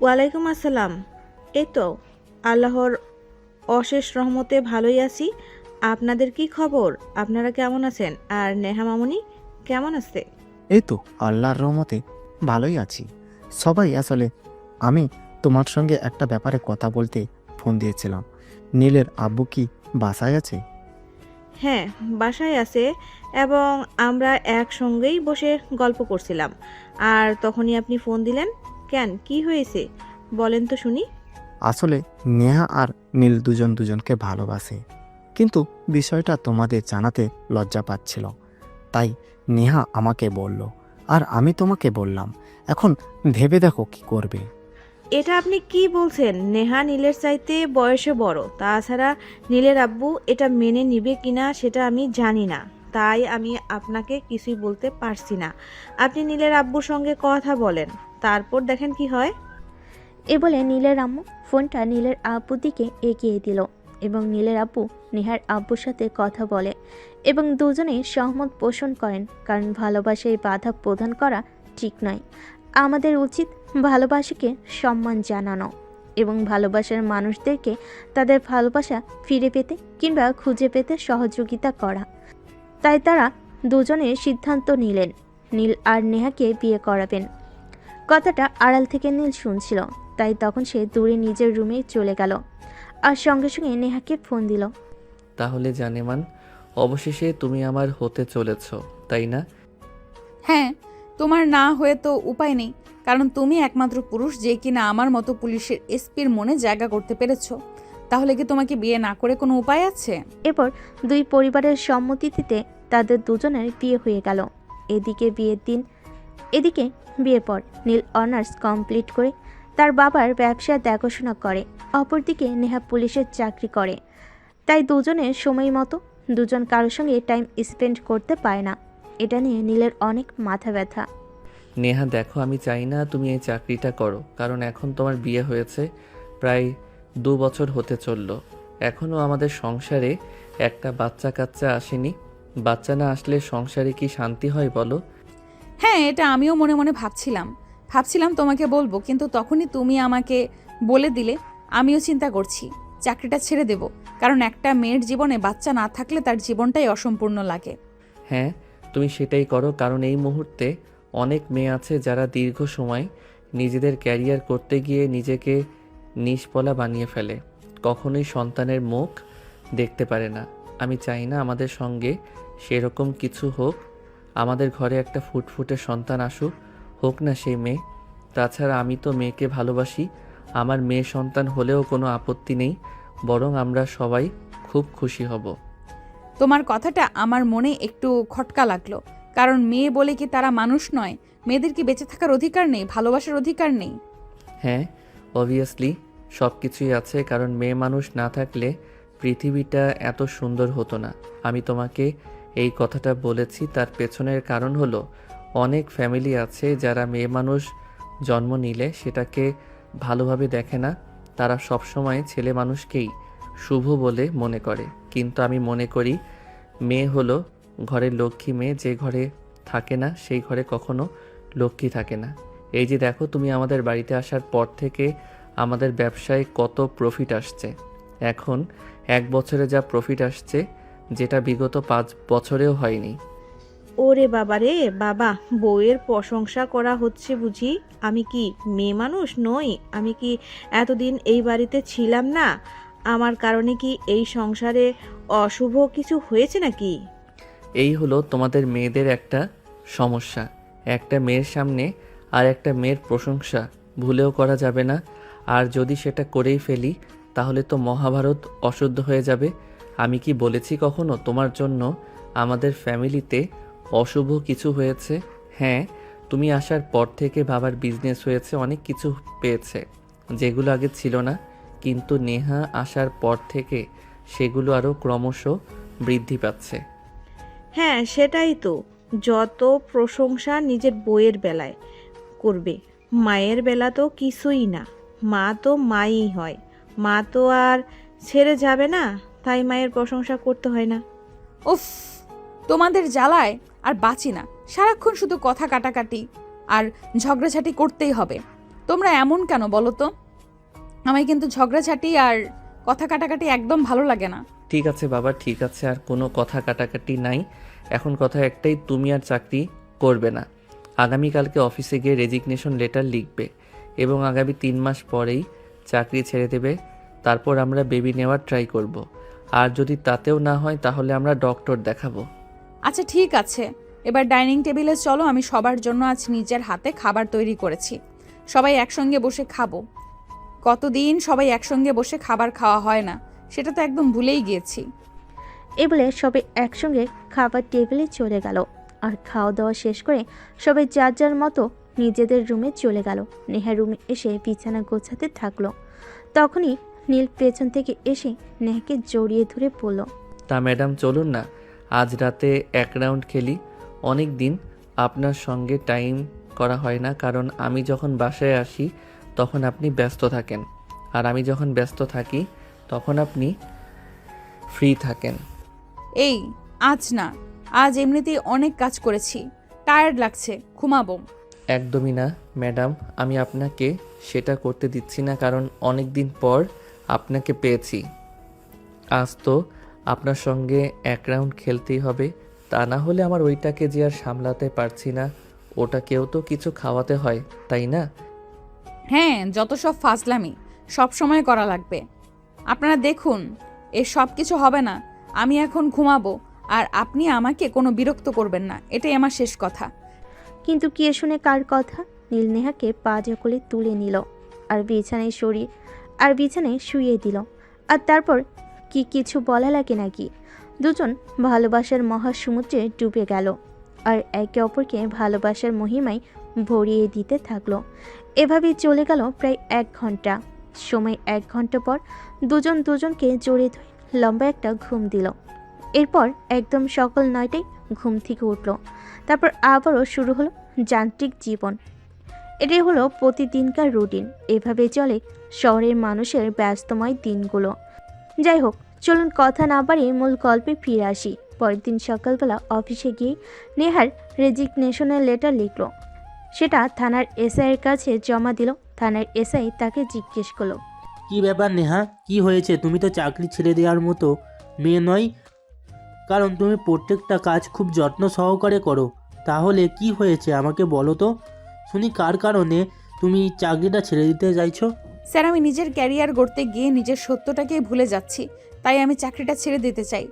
ওয়ালাইকুম আসসালাম। এই তো আল্লাহর অশেষ রহমতে ভালোই আছি। আপনাদের কি খবর? আপনারা কেমন আছেন? আর নেহা মামুনি কেমন আছে? এই তো আল্লাহর রহমতে ভালোই আছি সবাই। আসলে আমি তোমার সঙ্গে একটা ব্যাপারে কথা বলতে ফোন দিয়েছিলাম। নীলের আব্বু কি বাসায় আছে? হ্যাঁ, বাসায় আছে, এবং আমরা একসঙ্গেই বসে গল্প করছিলাম। আর তখনই আপনি ফোন দিলেন। কেন, কি হয়েছে বলেন তো শুনি। আসলে নেহা আর নীল দুজনকে ভালোবাসে, কিন্তু বিষয়টা তোমাদের জানাতে লজ্জা পাচ্ছিল। তাই নেহা আমাকে বলল, আর আমি তোমাকে বললাম। এখন ভেবে দেখো কি করবে। এটা আপনি কি বলছেন? নেহা নীলের চাইতে বয়সে বড়। তাছাড়া নীলের আব্বু এটা মেনে নিবে কিনা সেটা আমি জানি না, তাই আমি আপনাকে কিছুই বলতে পারছি না। আপনি নীলের আব্বুর সঙ্গে কথা বলেন, তারপর দেখেন কি হয়। এ বলে নীলের আম্মু ফোনটা নীলের আব্বুর দিকে এগিয়ে দিল এবং নীলের আব্বু নেহার আব্বুর সাথে কথা বলে এবং দুজনেই সহমত পোষণ করেন, কারণ ভালোবাসায় বাধা প্রদান করা ঠিক নয়। আমাদের উচিত ভালোবাসাকে সম্মান জানানো। এবং ভালোবাসার মানুষদেরকে তাদের ভালোবাসা ফিরে পেতে কিংবা খুঁজে পেতে সহযোগিতা করা। তাই তারা দুজনে সিদ্ধান্ত নিলেন নীল আর নেহাকে বিয়ে করাবেন। কথাটা আড়াল থেকে নীল শুনছিল, তাই তখন সে দূরে নিজের রুমে চলে গেল আর সঙ্গে সঙ্গে নেহাকে ফোন দিল। তাহলে জানেমান, অবশেষে তুমি আমার হতে চলেছ, তাই না? হ্যাঁ, তোমার না হয়ে তো উপায় নেই, কারণ তুমি একমাত্র পুরুষ যে কিনা আমার মতো পুলিশের এসপির মনে জায়গা করতে পেরেছ। তাহলে কি তোমাকে বিয়ে না করে কোনো উপায় আছে? এরপর দুই পরিবারের সম্মতিতে তাদের দুজনের বিয়ে হয়ে গেল। এদিকে বিয়ের পর নীল অনার্স কমপ্লিট করে তার বাবার ব্যবসা দেখাশোনা করে, অপরদিকে নেহা পুলিশের চাকরি করে। তাই দুজনের সময় মতো দুজন কারোর সঙ্গে টাইম স্পেন্ড করতে পারে না। এটা নিয়ে নীলের অনেক মাথা ব্যথা। নেহা দেখো, আমি চাই না তুমি এই চাকরিটা করো, কারণ এখন তোমার বিয়ে হয়েছে, প্রায় 2 বছর হতে চলল। এখনও আমাদের সংসারে একটা বাচ্চা কাচ্চা আসেনি। বাচ্চা না আসলে সংসারে কি শান্তি হয় বলো? হ্যাঁ, এটা আমিও মনে মনে ভাবছিলাম তোমাকে বলবো, কিন্তু তখনই তুমি আমাকে বলে দিলে। আমিও চিন্তা করছি চাকরিটা ছেড়ে দেব, কারণ একটা মেয়ের জীবনে বাচ্চা না থাকলে তার জীবনটাই অসম্পূর্ণ লাগে। হ্যাঁ, তুমি সেটাই করো, কারণ এই মুহূর্তে অনেক মেয়ে আছে যারা দীর্ঘ সময় নিজেদের ক্যারিয়ার করতে গিয়ে নিজেকে নিষ্ফলা বানিয়ে ফেলে, কখনোই সন্তানের মুখ দেখতে পারে না। আমি চাই না আমাদের সঙ্গে সেরকম কিছু হোক। আমাদের ঘরে একটা ফুটফুটে সন্তান আসুক, হোক না সেই মেয়ে। তাছাড়া আমি তো মেয়েকে ভালোবাসি, আমার মেয়ে সন্তান হলেও কোনো আপত্তি নেই, বরং আমরা সবাই খুব খুশি হব। তোমার কথাটা আমার মনে একটু খটকা লাগলো, কারণ মেয়ে বলে কি তারা মানুষ নয়? মেয়েদের কি বেঁচে থাকার অধিকার নেই, ভালোবাসার অধিকার নেই? হ্যাঁ, অবভিয়াসলি সব কিছুই আছে, কারণ মেয়ে মানুষ না থাকলে পৃথিবীটা এত সুন্দর হতো না। আমি তোমাকে এই কথাটা বলেছি, তার পেছনের কারণ হলো অনেক ফ্যামিলি আছে যারা মেয়ে মানুষ জন্ম নিলে সেটাকে ভালোভাবে দেখে না। তারা সবসময় ছেলে মানুষকেই শুভ বলে মনে করে, কিন্তু আমি মনে করি মেয়ে হলো ঘরের লক্ষ্মী মেয়ে। যে ঘরে থাকে না সেই ঘরে কখনো লক্ষ্মী থাকে না। এই যে দেখো, তুমি আমাদের বাড়িতে আসার পর থেকে আমাদের ব্যবসায় কত প্রফিট আসছে। এখন 1 বছরে যা প্রফিট আসছে, যেটা বিগত 5 বছরেও হয়নি। ওরে বাবা রে বাবা, বউয়ের প্রশংসা করা হচ্ছে বুঝি? আমি কি মেয়ে মানুষ নই? আমি কি এতদিন এই বাড়িতে ছিলাম না? আমার কারণে কি এই সংসারে অশুভ কিছু হয়েছে নাকি? এই হলো তোমাদের মেয়েদের একটা সমস্যা। একটা মেয়ের সামনে আর একটা মেয়ের প্রশংসা ভুলেও করা যাবে না। আর যদি সেটা করেই ফেলি তাহলে তো মহাভারত অশুদ্ধ হয়ে যাবে। আমি কি বলেছি কখনো তোমার জন্য আমাদের ফ্যামিলিতে অশুভ কিছু হয়েছে? হ্যাঁ, তুমি আসার পর থেকে বাবার বিজনেস হয়েছে, অনেক কিছু পেয়েছে যেগুলো আগে ছিল না, কিন্তু নেহা আসার পর থেকে সেগুলো আরও ক্রমশ বৃদ্ধি পাচ্ছে। হ্যাঁ, সেটাই তো। যত প্রশংসা নিজের বউয়ের বেলায় করবে, মায়ের বেলা তো কিছুই না। মা তো মাই হয়, মা তো আর ছেড়ে যাবে না, তাই মায়ের প্রশংসা করতে হয় না। উফ, তোমাদের জ্বালায় আর বাঁচি না। সারাক্ষণ শুধু কথা কাটাকাটি আর ঝগড়াঝাটি করতেই হবে। তোমরা এমন কেন বলো তো? আমায় কিন্তু ঝগড়াঝাটি আর কথা কাটাকাটি একদম ভালো লাগে না। ঠিক আছে বাবা, ঠিক আছে, আর কোনো কথা কাটাকাটি নাই। এখন কথা একটাই, তুমি আর চাকরি করবে না। আগামীকালকে অফিসে গিয়ে রেজিগনেশন লেটার লিখবে এবং আগামী 3 মাস পরেই চাকরি ছেড়ে দেবে। তারপর আমরা বেবি নেওয়ার ট্রাই করব। আর যদি তাতেও না হয় তাহলে আমরা ডক্টর দেখাবো। আচ্ছা ঠিক আছে, এবার ডাইনিং টেবিলে চলো। আমি সবার জন্য আজ নিজের হাতে খাবার তৈরি করেছি, সবাই একসঙ্গে বসে খাবো। কতদিন সবাই একসঙ্গে বসে খাবার খাওয়া হয় না, সেটা তো একদম ভুলেই গিয়েছি। এ বলে সবাই একসঙ্গে খাবার টেবিলে চলে গেল। আর খাওয়া দাওয়া শেষ করে সবাই যার যার মতো নিজেদের রুমে চলে গেল। নেহা রুমে এসে বিছানা গোছাতে থাকলো। তখনই নীল পেছন থেকে এসে নেহাকে জড়িয়ে ধরে বলল, তা ম্যাডাম চলুন না, আজ রাতে 1 রাউন্ড খেলি। অনেক দিন আপনার সঙ্গে টাইম করা হয় না, কারণ আমি যখন বাসায় আসি তখন আপনি ব্যস্ত থাকেন, আর আমি যখন ব্যস্ত থাকি তখন আপনি ফ্রি থাকেন। এই, আজ না, আজ এমনিতেই অনেক কাজ করেছি, টায়ার্ড লাগছে, ঘুমাবো। একদমই না ম্যাডাম, আমি আপনাকে সেটা করতে দিচ্ছি না, কারণ অনেক দিন পর আপনাকে পেয়েছি। আজ তো আপনার সঙ্গে এক রাউন্ড খেলতেই হবে, তা না হলে আমার ওইটাকে যে আর সামলাতে পারছি না। ওটাকেও তো কিছু খাওয়াতে হয়, তাই না? হ্যাঁ, যত সব ফাজলামি সব সময় করা লাগবে। আপনারা দেখুন, এ সব কিছু হবে না। আমি এখন ঘুমাবো, আর আপনি আমাকে কোনো বিরক্ত করবেন না, এটাই আমার শেষ কথা। কিন্তু কে শুনে কার কথা? নীল নেহাকে পা জকলে তুলে নিল আর বিছানায় শুইয়ে দিল। আর তারপর কি কিছু বলা লাগে নাকি? দুজন ভালোবাসার মহাসমুদ্রে ডুবে গেল আর একে অপরকে ভালোবাসার মহিমায় ভরিয়ে দিতে থাকলো। এভাবেই চলে গেল প্রায় 1 ঘন্টা সময়। 1 ঘন্টা পর দুজন দুজনকে জড়িয়ে ধরে লম্বা একটা ঘুম দিল। এরপর একদম সকাল 9টায় ঘুম থেকে উঠল। তারপর আবারও শুরু হলো যান্ত্রিক জীবন। এটাই হলো প্রতিদিনকার রুটিন। এভাবে চলে শহরের মানুষের ব্যস্তময় দিনগুলো। যাই হোক, চলুন কথা না বাড়িয়ে মূল গল্পে ফিরে আসি। পরের দিন সকালবেলা অফিসে গিয়ে নেহার রেজিগনেশনের লেটার লিখল। সেটা থানার এসআইয়ের কাছে জমা দিল। থানার এসআই তাকে জিজ্ঞেস করলো, কি ব্যাপার নেহা, কি হয়েছে? তুমি তো চাকরি ছেড়ে দেওয়ার মতো মেয়ে নয়, কারণ তুমি প্রত্যেকটা কাজ খুব যত্ন সহকারে করো। তাহলে কি হয়েছে আমাকে বলো তো শুনি, কার কারণে তুমি চাকরিটা ছেড়ে দিতে চাইছো? স্যার, আমি নিজের ক্যারিয়ার গড়তে গিয়ে নিজের সত্যটাকেই ভুলে যাচ্ছি, তাই আমি চাকরিটা ছেড়ে দিতে চাই।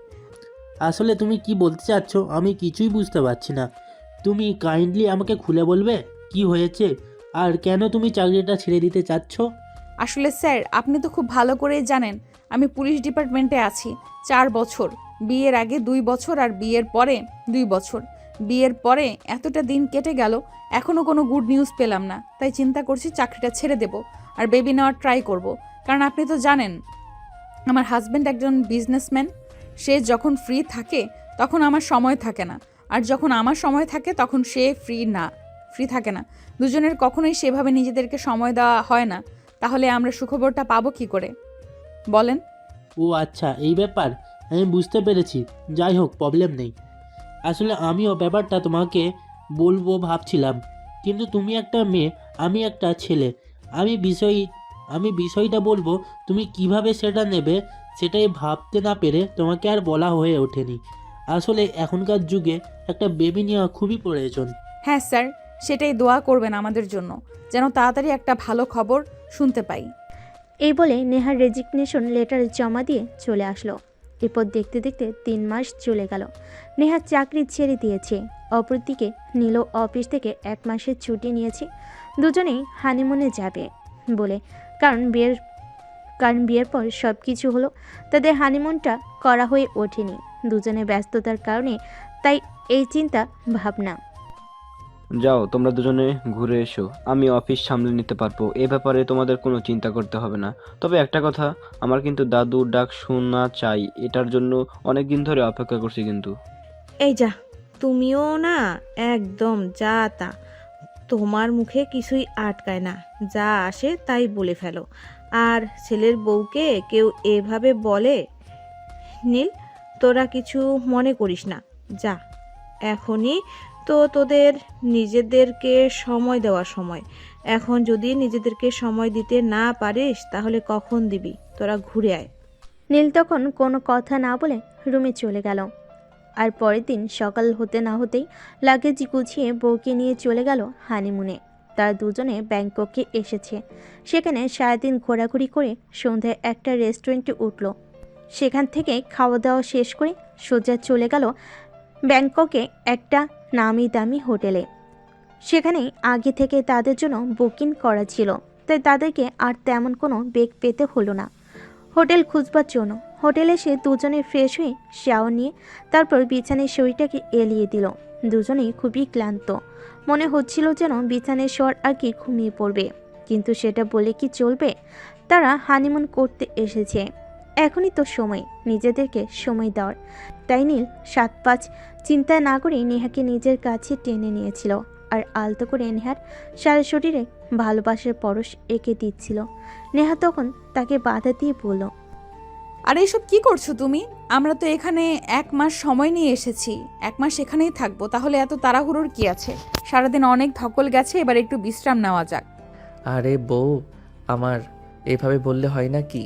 আসলে তুমি কি বলতে চাচ্ছ আমি কিছুই বুঝতে পারছি না। তুমি কাইন্ডলি আমাকে খুলে বলবে কি হয়েছে আর কেন তুমি চাকরিটা ছেড়ে দিতে চাচ্ছ? আসলে স্যার, আপনি তো খুব ভালো করেই জানেন আমি পুলিশ ডিপার্টমেন্টে আছি 4 বছর। বিয়ের আগে 2 বছর আর বিয়ের পরে 2 বছর। বিয়ের পরে এতটা দিন কেটে গেল, এখনও কোনো গুড নিউজ পেলাম না। তাই চিন্তা করছি চাকরিটা ছেড়ে দেব আর বেবি নেওয়ার ট্রাই করব। কারণ আপনি তো জানেন আমার হাজব্যান্ড একজন বিজনেসম্যান। সে যখন ফ্রি থাকে তখন আমার সময় থাকে না, আর যখন আমার সময় থাকে তখন সে ফ্রি থাকে না। দুজনের কখনোই সেভাবে নিজেদেরকে সময় দেওয়া হয় না। তাহলে আমরা সুখবরটা পাবো কি করে বলেন? ও আচ্ছা, এই ব্যাপার, আমি বুঝতে পেরেছি। যাই হোক, প্রবলেম নেই। আসলে আমিও ব্যাপারটা তোমাকে বলবো ভাবছিলাম, কিন্তু তুমি একটা মেয়ে, আমি একটা ছেলে। আমি বিষয়টা বলবো, তুমি কিভাবে সেটা নেবে সেটাই ভাবতে না পেরে তোমাকে আর বলা হয়ে ওঠেনি। আসলে এখনকার যুগে একটা বেবি নেওয়া খুবই প্রয়োজন। হ্যাঁ স্যার, সেটাই দোয়া করবেন আমাদের জন্য, যেন তাড়াতাড়ি একটা ভালো খবর শুনতে পাই। এই বলে নেহার রেজিগনেশন লেটার জমা দিয়ে চলে আসলো। এরপর দেখতে দেখতে 3 মাস চলে গেল। নেহা চাকরি ছেড়ে দিয়েছে। অপরদিকে নীল অফিস থেকে 1 মাসের ছুটি নিয়েছে দুজনেই হানিমুনে যাবে বলে। কারণ বিয়ের পর সব কিছু হলো, তাদের হানিমুনটা করা হয়ে ওঠেনি। দুজনে ব্যস্ততার কারণে তাই এই চিন্তা ভাবনা। যাও, তোমরা দুজনে ঘুরে এসো, আমি অফিস সামলে নিতে পারবো। এ ব্যাপারে তোমাদের কোনো চিন্তা করতে হবে না। তবে একটা কথা, আমার কিন্তু দাদুর ডাক শোনা চাই। এটার জন্য অনেক দিন ধরে অপেক্ষা করছি কিন্তু। এই যা, তুমিও না একদম যা তা, তোমার মুখে কিছুই আটকায় না, যা আসে তাই বলে ফেলো। আর ছেলের বউকে কেউ এভাবে বলে? নীল, তোরা কিছু মনে করিস না, যা। এখনই তো তোদের নিজেদেরকে সময় দেওয়ার সময়। এখন যদি নিজেদেরকে সময় দিতে না পারিস তাহলে কখন দিবি? তোরা ঘুরে আয়। নীল তখন কোনো কথা না বলে রুমে চলে গেল। আর পরের দিন সকাল হতে না হতেই লাগেজ গুছিয়ে বউকে নিয়ে চলে গেল হানিমুনে। তারা দুজনে ব্যাংককে এসেছে। সেখানে সারাদিন ঘোরাঘুরি করে সন্ধ্যায় একটা রেস্টুরেন্টে উঠল। সেখান থেকে খাওয়া দাওয়া শেষ করে সোজা চলে গেল ব্যাংককে একটা নামি দামি হোটেলে। সেখানেই আগে থেকে তাদের জন্য বুকিং করা ছিল, তাই তাদেরকে আর তেমন কোনো বেগ পেতে হলো না হোটেল খুঁজবার জন্য। হোটেলে এসে দুজনে ফ্রেশ হয়ে শাওয়ার নিয়ে তারপর বিছানায় শরীরটাকে এলিয়ে দিল। দুজনেই খুবই ক্লান্ত, মনে হচ্ছিল যেন বিছানায় শোয়ার আগে ঘুমিয়ে পড়বে। কিন্তু সেটা বলে কি চলবে? তারা হানিমুন করতে এসেছে, এখনই তো সময় নিজেদেরকে সময় দেওয়ার। তাই নীল 7-5 চিন্তা না করে নেহাকে নিজের কাছে টেনে নিয়েছিল আর আলতো করে নেহার সারা শরীরে ভালোবাসার পরশ এঁকে দিচ্ছিল। নেহা তখন তাকে বাধা দিয়ে বলল, আর এসব কি করছো তুমি? আমরা তো এখানে 1 মাস সময় নিয়ে এসেছি, 1 মাস এখানেই থাকবো। তাহলে এত তাড়াহুড়োর কি আছে? সারাদিন অনেক ধকল গেছে, এবার একটু বিশ্রাম নেওয়া যাক। আরে বউ আমার, এভাবে বললে হয় নাকি?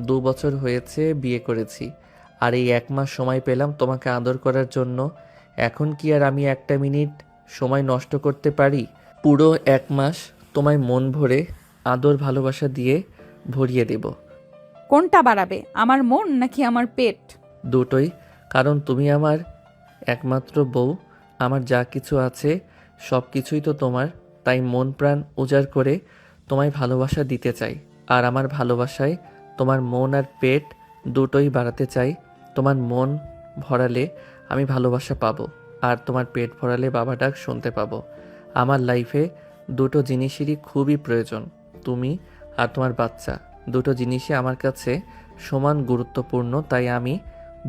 2 বছর হয়েছে বিয়ে করেছি, আর এই 1 মাস সময় পেলাম তোমাকে আদর করার জন্য। এখন কি আর আমি একটা মিনিট সময় নষ্ট করতে পারি? পুরো 1 মাস তোমায় মন ভরে আদর ভালোবাসা দিয়ে ভরিয়ে দেব। কোনটা বাড়াবে, আমার মন নাকি আমার পেট? দুটোই, কারণ তুমি আমার একমাত্র বউ। আমার যা কিছু আছে সব কিছুই তো তোমার, তাই মন প্রাণ উজাড় করে তোমায় ভালোবাসা দিতে চাই। আর আমার ভালোবাসায় তোমার মন আর পেট দুটোই বাড়াতে চাই। তোমার মন ভরালে আমি ভালোবাসা পাবো, আর তোমার পেট ভরালে বাবা ডাক শুনতে পাবো। আমার লাইফে দুটো জিনিসেরই খুবই প্রয়োজন, তুমি আর তোমার বাচ্চা। দুটো জিনিসই আমার কাছে সমান গুরুত্বপূর্ণ, তাই আমি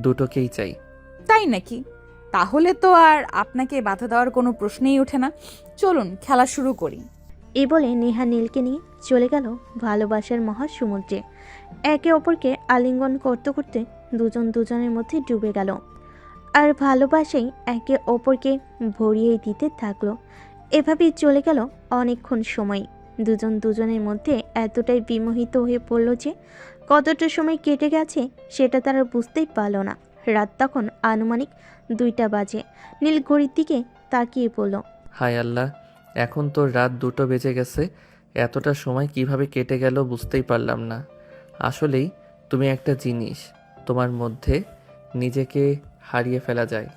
দুটোকেই চাই। তাই নাকি? তাহলে তো আর আপনাকে বাধা দেওয়ার কোনো প্রশ্নই ওঠে না। চলুন খেলা শুরু করি। এই বলে নেহা নীলকে নিয়ে চলে গেল ভালোবাসার মহাসমুদ্রে। একে অপরকে আলিঙ্গন করতে করতে দুজন দুজনের মধ্যে ডুবে গেল, আর ভালোবাসাই একে অপরকে ভরিয়ে দিতে থাকলো। এভাবেই চলে গেল অনেকক্ষণ সময়। দুজন দুজনের মধ্যে এতটাই বিমোহিত হয়ে পড়ল যে কতটা সময় কেটে গেছে সেটা তারা বুঝতেই পারল না। রাত তখন আনুমানিক 2টা বাজে। নীল ঘড়ির দিকে তাকিয়ে পড়ল। হায় আল্লাহ, এখন তো রাত 2টো বেজে গেছে। এতটা সময় কিভাবে কেটে গেল বুঝতেই পারলাম না। আসলেই তুমি একটা জিনিস, তোমার মধ্যে নিজেকে হারিয়ে ফেলা যায়।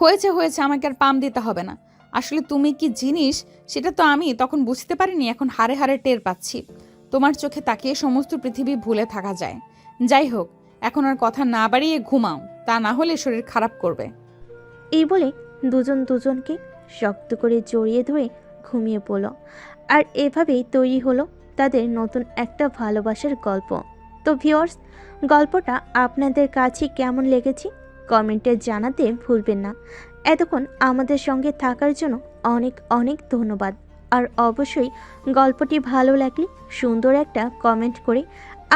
হয়েছে হয়েছে, আমাকে আর পাম দিতে হবে না। আসলে তুমি কি জিনিস সেটা তো আমি তখন বুঝতে পারিনি, এখন হাড়ে হাড়ে টের পাচ্ছি। তোমার চোখে তাকিয়ে সমস্ত পৃথিবী ভুলে থাকা যায়। যাই হোক, এখন আর কথা না বাড়িয়ে ঘুমাও, তা না হলে শরীর খারাপ করবে। এই বলে দুজন দুজনকে শক্ত করে জড়িয়ে ধরে ঘুমিয়ে পড়ল। আর এভাবেই তৈরি হলো তাদের নতুন একটা ভালোবাসার গল্প। তো ভিউয়ার্স, গল্পটা আপনাদের কাছে কেমন লেগেছে কমেন্টে জানাতে ভুলবেন না। এতক্ষণ আমাদের সঙ্গে থাকার জন্য অনেক অনেক ধন্যবাদ। আর অবশ্যই গল্পটি ভালো লাগলে সুন্দর একটা কমেন্ট করে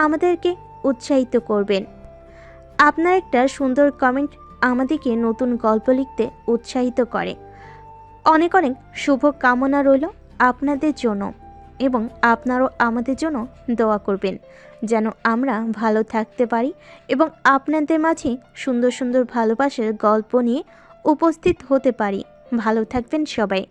আমাদেরকে উৎসাহিত করবেন। আপনার একটা সুন্দর কমেন্ট আমাদেরকে নতুন গল্প লিখতে উৎসাহিত করে। অনেক অনেক শুভ কামনা রইল আপনাদের জন্য, এবং আপনারাও আমাদের জন্য দোয়া করবেন যেন আমরা ভালো থাকতে পারি এবং আপনাদের মাঝে সুন্দর সুন্দর ভালোবাসার গল্প নিয়ে উপস্থিত হতে পারি। ভালো থাকবেন সবাই।